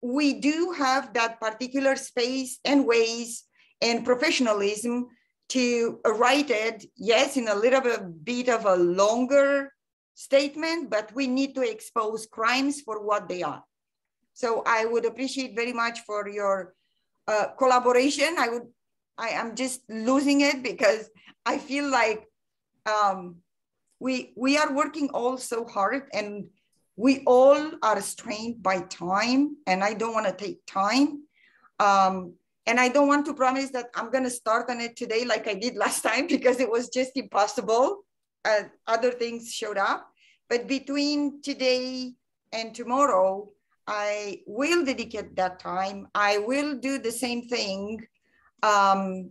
S4: we do have that particular space and ways and professionalism to write it, yes, in a little bit of a longer statement, but we need to expose crimes for what they are. So I would appreciate very much for your collaboration. I am just losing it because I feel like we are working all so hard, and we all are strained by time, and I don't want to take time. And I don't want to promise that I'm going to start on it today like I did last time, because it was just impossible. Other things showed up. But between today and tomorrow, I will dedicate that time. I will do the same thing. And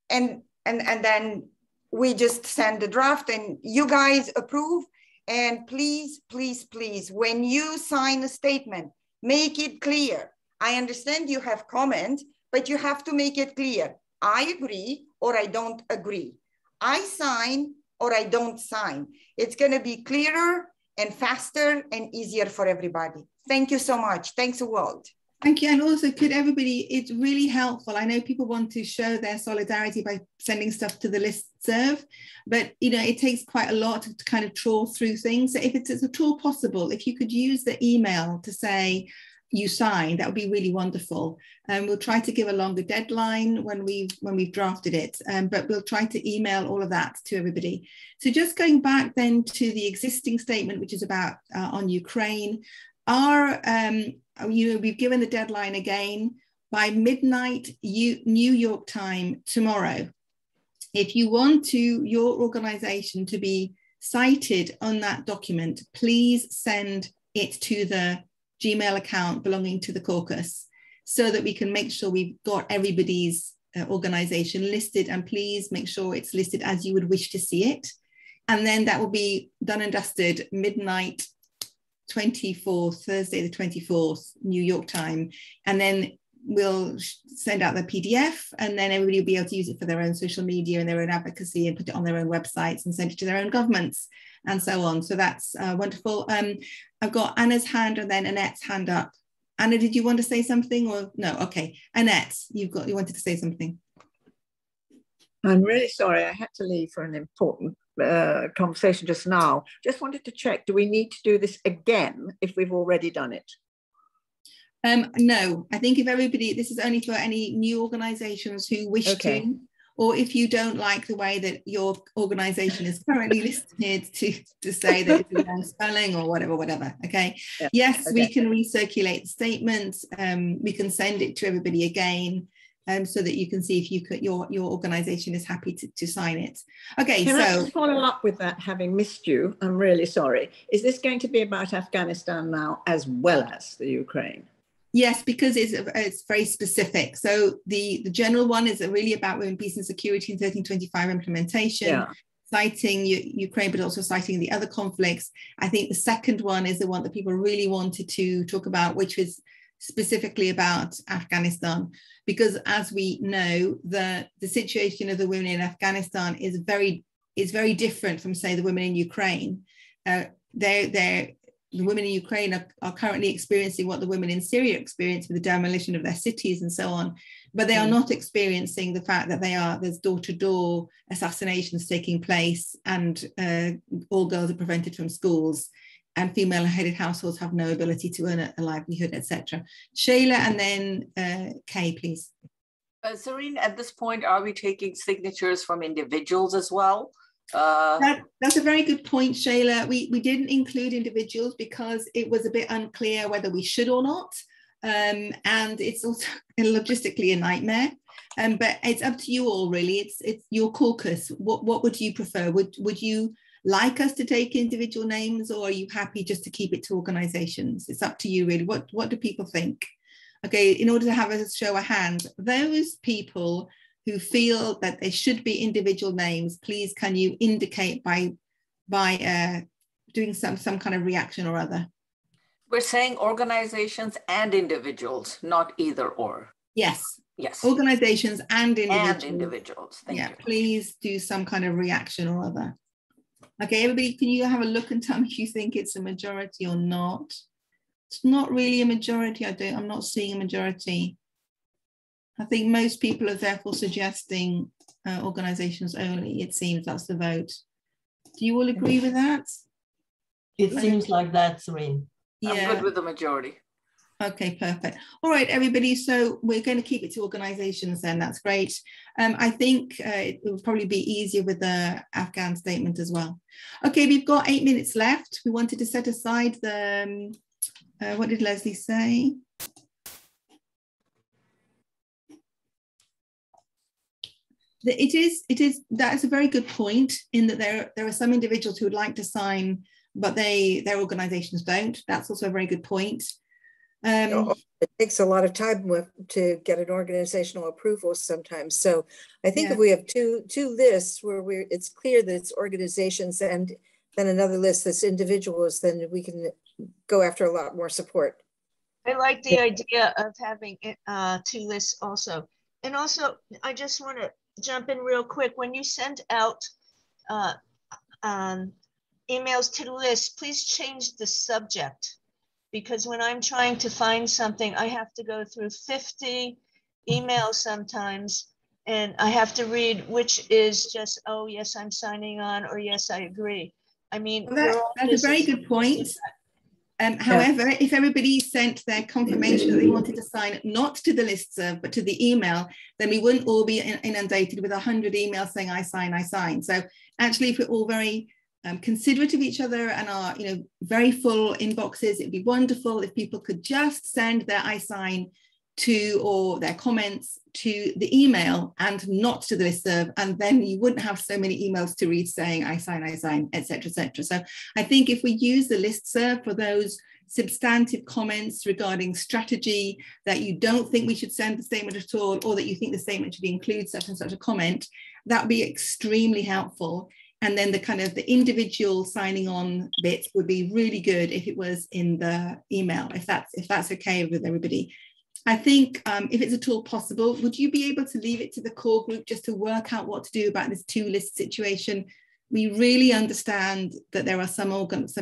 S4: then we just send the draft and you guys approve. And please, please, please, when you sign a statement, make it clear. I understand you have comment, but you have to make it clear. I agree or I don't agree. I sign or I don't sign. It's going to be clearer and faster and easier for everybody. Thank you so much. Thanks a lot.
S1: Thank you. And also, could everybody, it's really helpful. I know people want to show their solidarity by sending stuff to the listserv, but you know, it takes quite a lot to kind of trawl through things. So if it's at all possible, if you could use the email to say you signed, that would be really wonderful. And we'll try to give a longer deadline when we've drafted it, but we'll try to email all of that to everybody. So just going back then to the existing statement, which is about on Ukraine, we've given the deadline again by midnight New York time tomorrow. If you want your organization to be cited on that document, please send it to the Gmail account belonging to the caucus so that we can make sure we've got everybody's organization listed, and please make sure it's listed as you would wish to see it. And then that will be done and dusted midnight 24th, Thursday the 24th, New York time, and then we'll send out the PDF, and then everybody will be able to use it for their own social media and their own advocacy, and put it on their own websites and send it to their own governments and so on. So that's wonderful. I've got Anna's hand and then Annette's hand up. Anna, did you want to say something or no? Okay, Annette, you wanted to say something.
S14: I'm really sorry, I had to leave for an important conversation just now. Just wanted to check, do we need to do this again if we've already done it?
S1: No, I think if everybody, this is only for any new organizations who wish to, or if you don't like the way that your organization is currently listed to say that it's wrong spelling or whatever, okay? Yeah. Yes, we can recirculate the statement, we can send it to everybody again, so that you can see if you could, your organization is happy to sign it. Okay,
S14: Can I just follow up with that, having missed you? I'm really sorry. Is this going to be about Afghanistan now as well as the Ukraine?
S1: Yes, because it's very specific. So the general one is really about women, peace and security in 1325 implementation, citing Ukraine, but also citing the other conflicts. I think the second one is the one that people really wanted to talk about, which was specifically about Afghanistan, because as we know, the situation of the women in Afghanistan is very different from, say, the women in Ukraine. The women in Ukraine are currently experiencing what the women in Syria experience with the demolition of their cities and so on, but they are not experiencing the fact that there's door-to-door assassinations taking place, and all girls are prevented from schools, and female-headed households have no ability to earn a livelihood, etc. Shayla, and then Kay, please.
S15: Serene, at this point, are we taking signatures from individuals as well?
S1: That's a very good point, Shayla. We didn't include individuals because it was a bit unclear whether we should or not, and it's also logistically a nightmare. But it's up to you all, really. It's your caucus. What would you prefer? Would you like us to take individual names, or are you happy just to keep it to organizations? It's up to you, really. What do people think? Okay, in order to have us show a hand, those people who feel that there should be individual names, please can you indicate by doing some kind of reaction or other?
S15: We're saying organizations and individuals, not either or.
S1: Yes.
S15: Yes.
S1: Organizations and individuals.
S15: And individuals. Thank you.
S1: Please do some kind of reaction or other. Okay, everybody, can you have a look and tell me if you think it's a majority or not? It's not really a majority. I'm not seeing a majority. I think most people are therefore suggesting organizations only. It seems that's the vote. Do you all agree with that?
S2: It seems like that, Serene.
S15: Yeah. I'm good with the majority.
S1: Okay, perfect. All right, everybody. So we're going to keep it to organizations then. That's great. I think it will probably be easier with the Afghan statement as well. Okay, we've got 8 minutes left. We wanted to set aside the, what did Leslie say? That's a very good point, in that there are some individuals who would like to sign, but their organizations don't. That's also a very good point.
S16: It takes a lot of time to get an organizational approval sometimes. So I think if we have two lists where it's clear that it's organizations and then another list that's individuals, then we can go after a lot more support.
S13: I like the idea of having two lists also. And also, I just want to jump in real quick. When you send out emails to the list, please change the subject, because when I'm trying to find something, I have to go through 50 emails sometimes, and I have to read which is just, oh, yes, I'm signing on, or yes, I agree. I mean,
S1: well, that's a very good point. However, if everybody sent their confirmation that they wanted to sign not to the listserv, but to the email, then we wouldn't all be inundated with 100 emails saying, I sign, I sign. So actually, if we're all very considerate of each other and are, very full inboxes, it'd be wonderful if people could just send their I sign to, or their comments to the email and not to the listserv, and then you wouldn't have so many emails to read saying I sign, etc., etc. So I think if we use the listserv for those substantive comments regarding strategy, that you don't think we should send the statement at all, or that you think the statement should include such and such a comment, that would be extremely helpful. And then the kind of the individual signing on bits would be really good if it was in the email, if that's okay with everybody. I think if it's at all possible, would you be able to leave it to the core group just to work out what to do about this 2-list situation? We really understand that there are some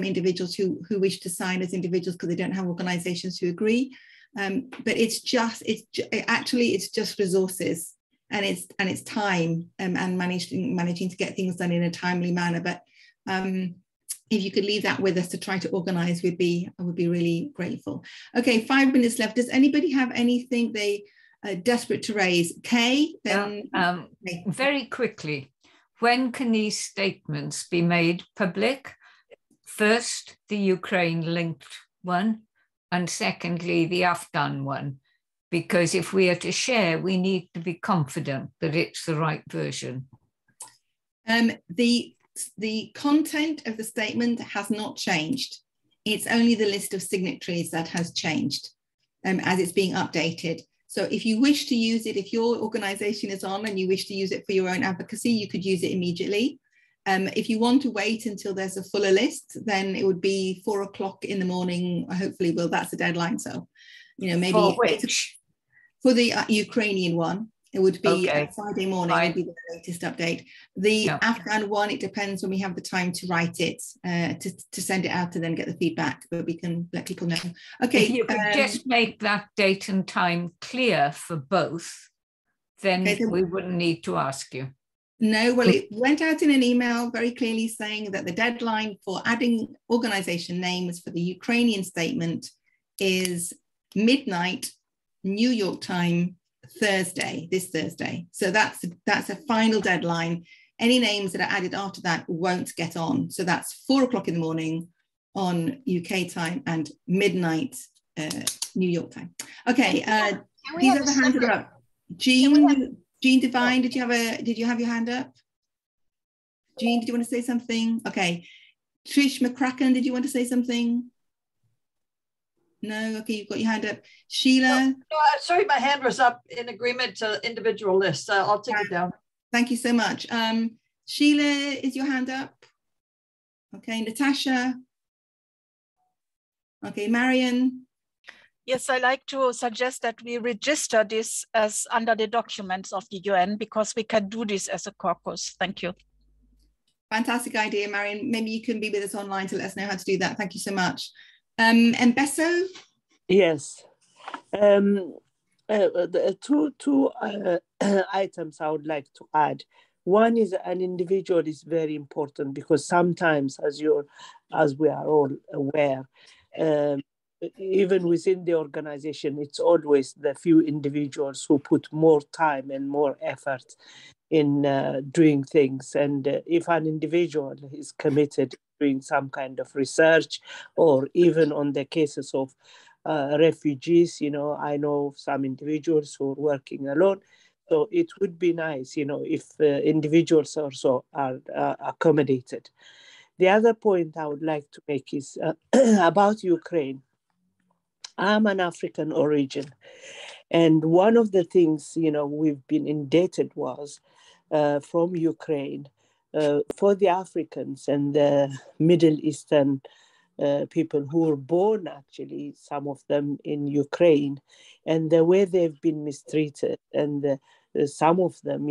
S1: individuals who wish to sign as individuals because they don't have organizations who agree. But it's just resources and it's time and managing to get things done in a timely manner. But if you could leave that with us to try to organize, I would be really grateful. Okay, 5 minutes left. Does anybody have anything they are desperate to raise? Kay, then
S17: very quickly, when can these statements be made public? First, the Ukraine linked one, and secondly, the Afghan one, because if we are to share, we need to be confident that it's the right version.
S1: The content of the statement has not changed. It's only the list of signatories that has changed as it's being updated. So if you wish to use it, if your organization is on and you wish to use it for your own advocacy, you could use it immediately. If you want to wait until there's a fuller list, then it would be 4 o'clock in the morning. Hopefully, well, that's the deadline. So, maybe
S17: for which?
S1: For the Ukrainian one. It would be Friday morning, would be the latest update. The Afghan one, it depends when we have the time to write it, to send it out to then get the feedback, but we can let people know. Okay.
S17: If you could just make that date and time clear for both, then we wouldn't need to ask you.
S1: No, well, it went out in an email very clearly saying that the deadline for adding organization names for the Ukrainian statement is midnight, New York time, this Thursday. So that's a final deadline. Any names that are added after that won't get on. So that's 4 o'clock in the morning on UK time and midnight New York time. Okay, these are the hands that are up. Jean Devine, did you have your hand up? Jean, did you want to say something? Okay. Trish McCracken, did you want to say something? No, okay, you've got your hand up. Sheila?
S7: No, sorry, my hand was up in agreement to individual lists. I'll take it down.
S1: Thank you so much. Sheila, is your hand up? Okay, Natasha? Okay, Marion?
S18: Yes, I like to suggest that we register this as under the documents of the UN because we can do this as a caucus. Thank you.
S1: Fantastic idea, Marion. Maybe you can be with us online to let us know how to do that. Thank you so much. And Besso?
S19: Yes. The two items I would like to add. One is an individual is very important because sometimes, as we are all aware, even within the organization, it's always the few individuals who put more time and more effort in doing things. And if an individual is committed to doing some kind of research, or even on the cases of refugees, I know some individuals who are working alone. So it would be nice, if individuals also are accommodated. The other point I would like to make is about Ukraine. I'm an African origin. And one of the things, we've been indebted was from Ukraine for the Africans and the Middle Eastern people who were born, actually, some of them in Ukraine, and the way they've been mistreated, and some of them,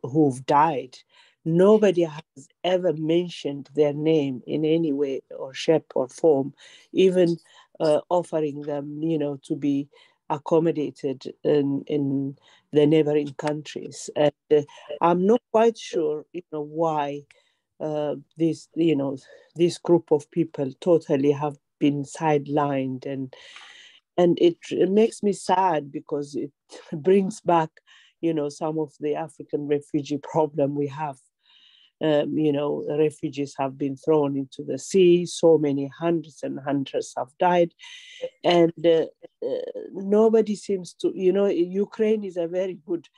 S19: who've died. Nobody has ever mentioned their name in any way or shape or form, even offering them, to be accommodated in the neighboring countries. And I'm not quite sure, why this group of people totally have been sidelined, and it makes me sad because it brings back, some of the African refugee problem we have. Refugees have been thrown into the sea. So many hundreds and hundreds have died. And nobody seems to, Ukraine is a very good,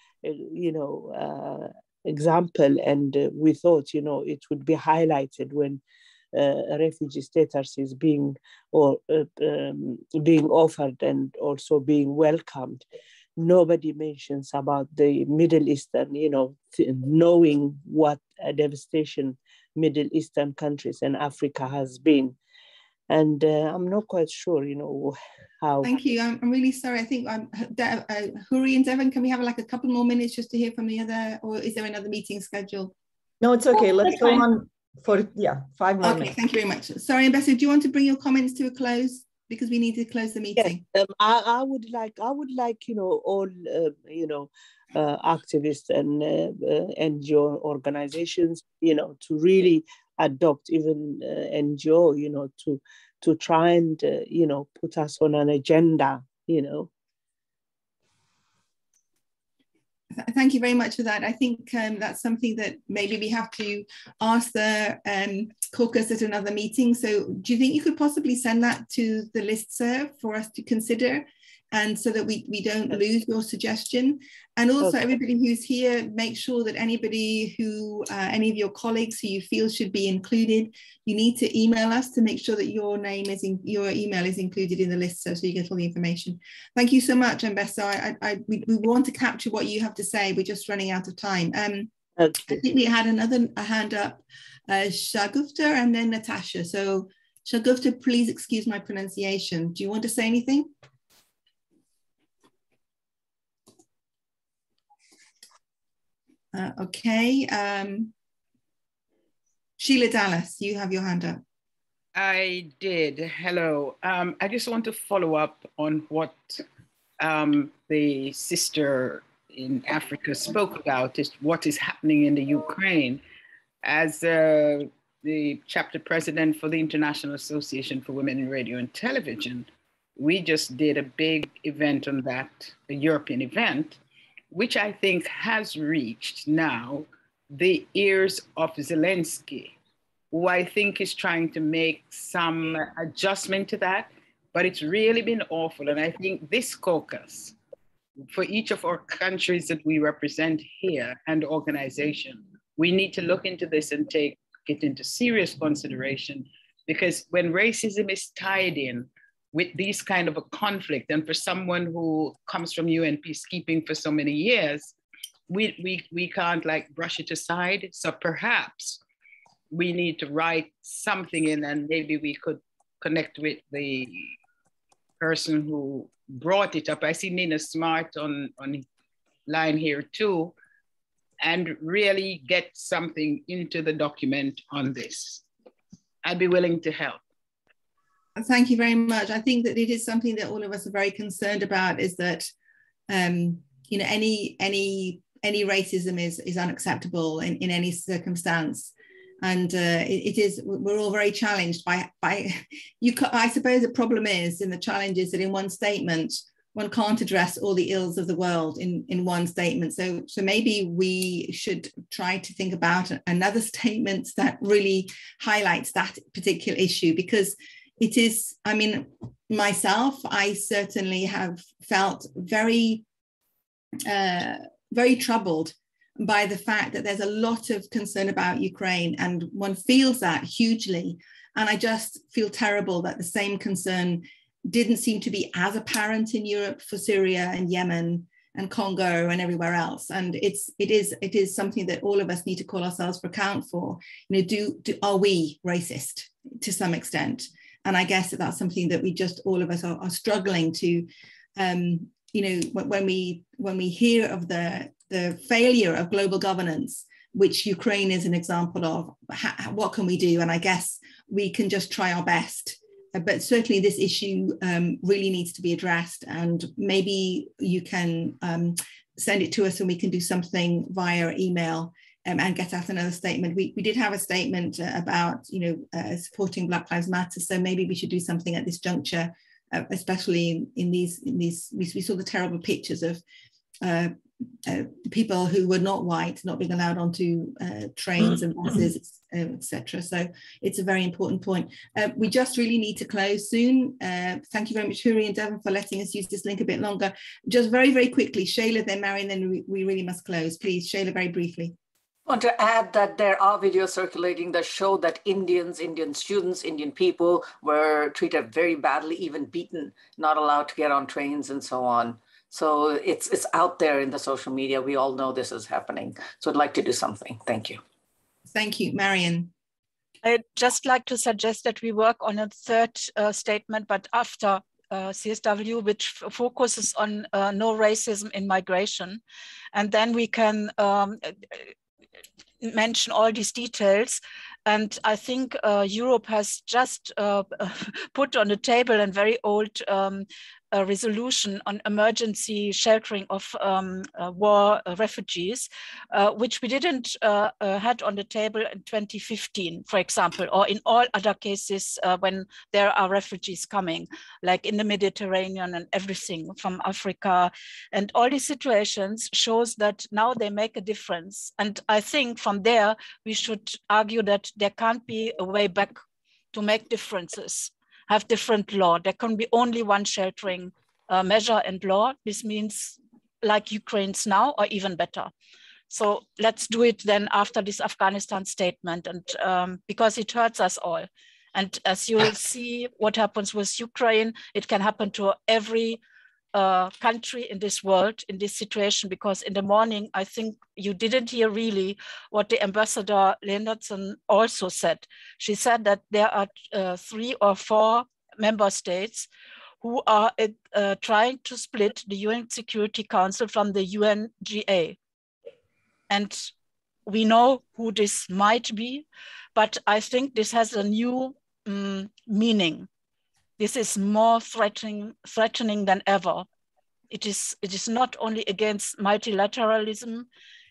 S19: example. And we thought, it would be highlighted when refugee status is being offered and also being welcomed. Nobody mentions about the Middle Eastern, knowing what a devastation Middle Eastern countries, and Africa has been. And I'm not quite sure, you know, how.
S1: Thank you. I'm really sorry. I think Huri and Devon, can we have like a couple more minutes just to hear from the other, or is there another meeting scheduled?
S2: No, it's okay. Let's go on for 5 more minutes.
S1: Thank you very much. Sorry, Ambassador, do you want to bring your comments to a close? Because we need to close the meeting.
S19: Yes, I would like, you know, all, you know, activists and NGO organizations, you know, to really adopt, even NGO, you know, to try and, you know, put us on an agenda, you know.
S1: Thank you very much for that. I think that's something that maybe we have to ask the caucus at another meeting. So do you think you could possibly send that to the listserv for us to consider, and so that we don't lose your suggestion? And also everybody who's here, make sure that anybody who, any of your colleagues who you feel should be included, you need to email us to make sure that your name is your email is included in the list, so you get all the information. Thank you so much, Ambassador. We want to capture what you have to say. We're just running out of time. I think we had a hand up, Shagufta and then Natasha. So Shagufta, please excuse my pronunciation. Do you want to say anything? Okay, Sheila Dallas, you have your hand up.
S20: I did. Hello. I just want to follow up on what the sister in Africa spoke about, is what is happening in the Ukraine. As the chapter president for the International Association for Women in Radio and Television, we just did a big event on that, a European event, which I think has reached now the ears of Zelensky, who I think is trying to make some adjustment to that, but it's really been awful. And I think this caucus, for each of our countries that we represent here and organization, we need to look into this and take it into serious consideration, because when racism is tied in with these kind of a conflict, and for someone who comes from UN peacekeeping for so many years, we can't like brush it aside. So perhaps we need to write something in, and maybe we could connect with the person who brought it up. I see Nina Smart on line here too, and really get something into the document on this. I'd be willing to help.
S1: Thank you very much. I think that it is something that all of us are very concerned about, is that you know, any racism is unacceptable in any circumstance, and we're all very challenged by you. I suppose the problem is, and the challenge is, that in one statement one can't address all the ills of the world in one statement. So maybe we should try to think about another statement that really highlights that particular issue, because it is, I mean, myself, I certainly have felt very, very troubled by the fact that there's a lot of concern about Ukraine, and one feels that hugely. And I just feel terrible that the same concern didn't seem to be as apparent in Europe for Syria and Yemen and Congo and everywhere else. And it is something that all of us need to call ourselves for account for. You know, are we racist to some extent? And I guess that's something that we just, all of us are struggling to, you know, when we hear of the failure of global governance, which Ukraine is an example of, what can we do? And I guess we can just try our best. But certainly this issue really needs to be addressed, and maybe you can send it to us and we can do something via email and get out another statement. We did have a statement about, you know, supporting Black Lives Matter, so maybe we should do something at this juncture, especially in these. We saw the terrible pictures of people who were not white not being allowed onto trains and buses, etc. So it's a very important point. We just really need to close soon. Thank you very much, Huri and Devon, for letting us use this link a bit longer. Just very, very quickly, Shayla, then Mary, and then we really must close. Please, Shayla, very briefly.
S15: I want to add that there are videos circulating that show that Indian students, Indian people were treated very badly, even beaten, not allowed to get on trains and so on. So it's out there in the social media. We all know this is happening. So I'd like to do something. Thank you.
S1: Thank you, Marion.
S18: I'd just like to suggest that we work on a third statement, but after CSW, which focuses on no racism in migration. And then we can mention all these details. And I think Europe has just put on the table a very old resolution on emergency sheltering of war refugees, which we didn't had on the table in 2015, for example, or in all other cases when there are refugees coming, like in the Mediterranean and everything from Africa. And all these situations shows that now they make a difference. And I think from there, we should argue that there can't be a way back to make differences. Have different law. There can be only one sheltering measure and law. This means like Ukraine's now or even better. So let's do it then after this Afghanistan statement, and because it hurts us all. And as you will see what happens with Ukraine, it can happen to every country in this world in this situation, because in the morning, I think you didn't hear really what the Ambassador Lendertsen also said. She said that there are 3 or 4 member states who are trying to split the UN Security Council from the UNGA. And we know who this might be, but I think this has a new meaning. This is more threatening than ever. It is not only against multilateralism,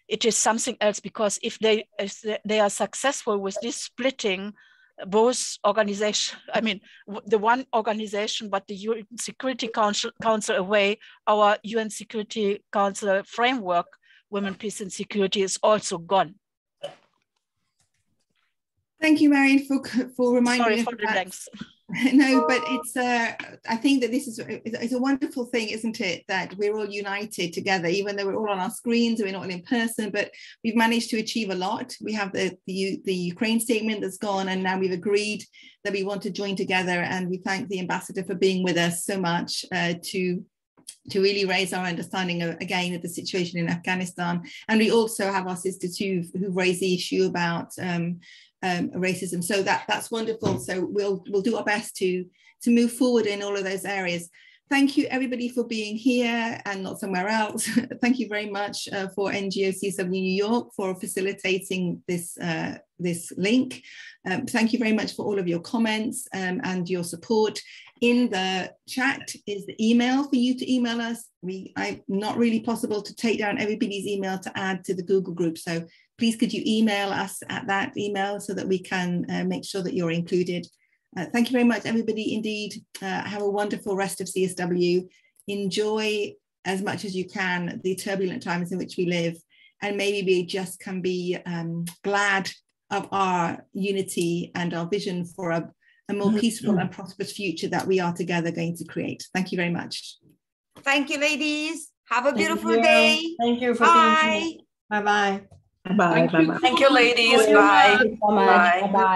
S18: it is something else, because if they are successful with this splitting, both organizations, I mean, the one organization, but the UN Security Council away, our UN Security Council framework, Women, Peace and Security, is also gone.
S1: Thank you, Marion, for reminding me
S18: of that.
S1: No, but it's. I think that this is it's a wonderful thing, isn't it? That we're all united together, even though we're all on our screens, we're not in person. But we've managed to achieve a lot. We have the Ukraine statement that's gone, and now we've agreed that we want to join together. And we thank the ambassador for being with us so much to really raise our understanding again of the situation in Afghanistan. And we also have our sisters who've raised the issue about racism. So that's wonderful. So we'll do our best to move forward in all of those areas. Thank you everybody for being here and not somewhere else. Thank you very much for NGO CSW New York for facilitating this link. Thank you very much for all of your comments and your support. In the chat is the email for you to email us. I'm not really possible to take down everybody's email to add to the Google group. So please could you email us at that email so that we can make sure that you're included. Thank you very much, everybody. Indeed, have a wonderful rest of CSW. Enjoy as much as you can the turbulent times in which we live, and maybe we just can be glad of our unity and our vision for a more peaceful and prosperous future that we are together going to create. Thank you very much.
S4: Thank you, ladies. Have a beautiful day.
S2: Thank you for
S4: being
S2: here. Bye-bye.
S14: Bye.
S15: Thank you, ladies. Bye.
S3: Bye. Bye.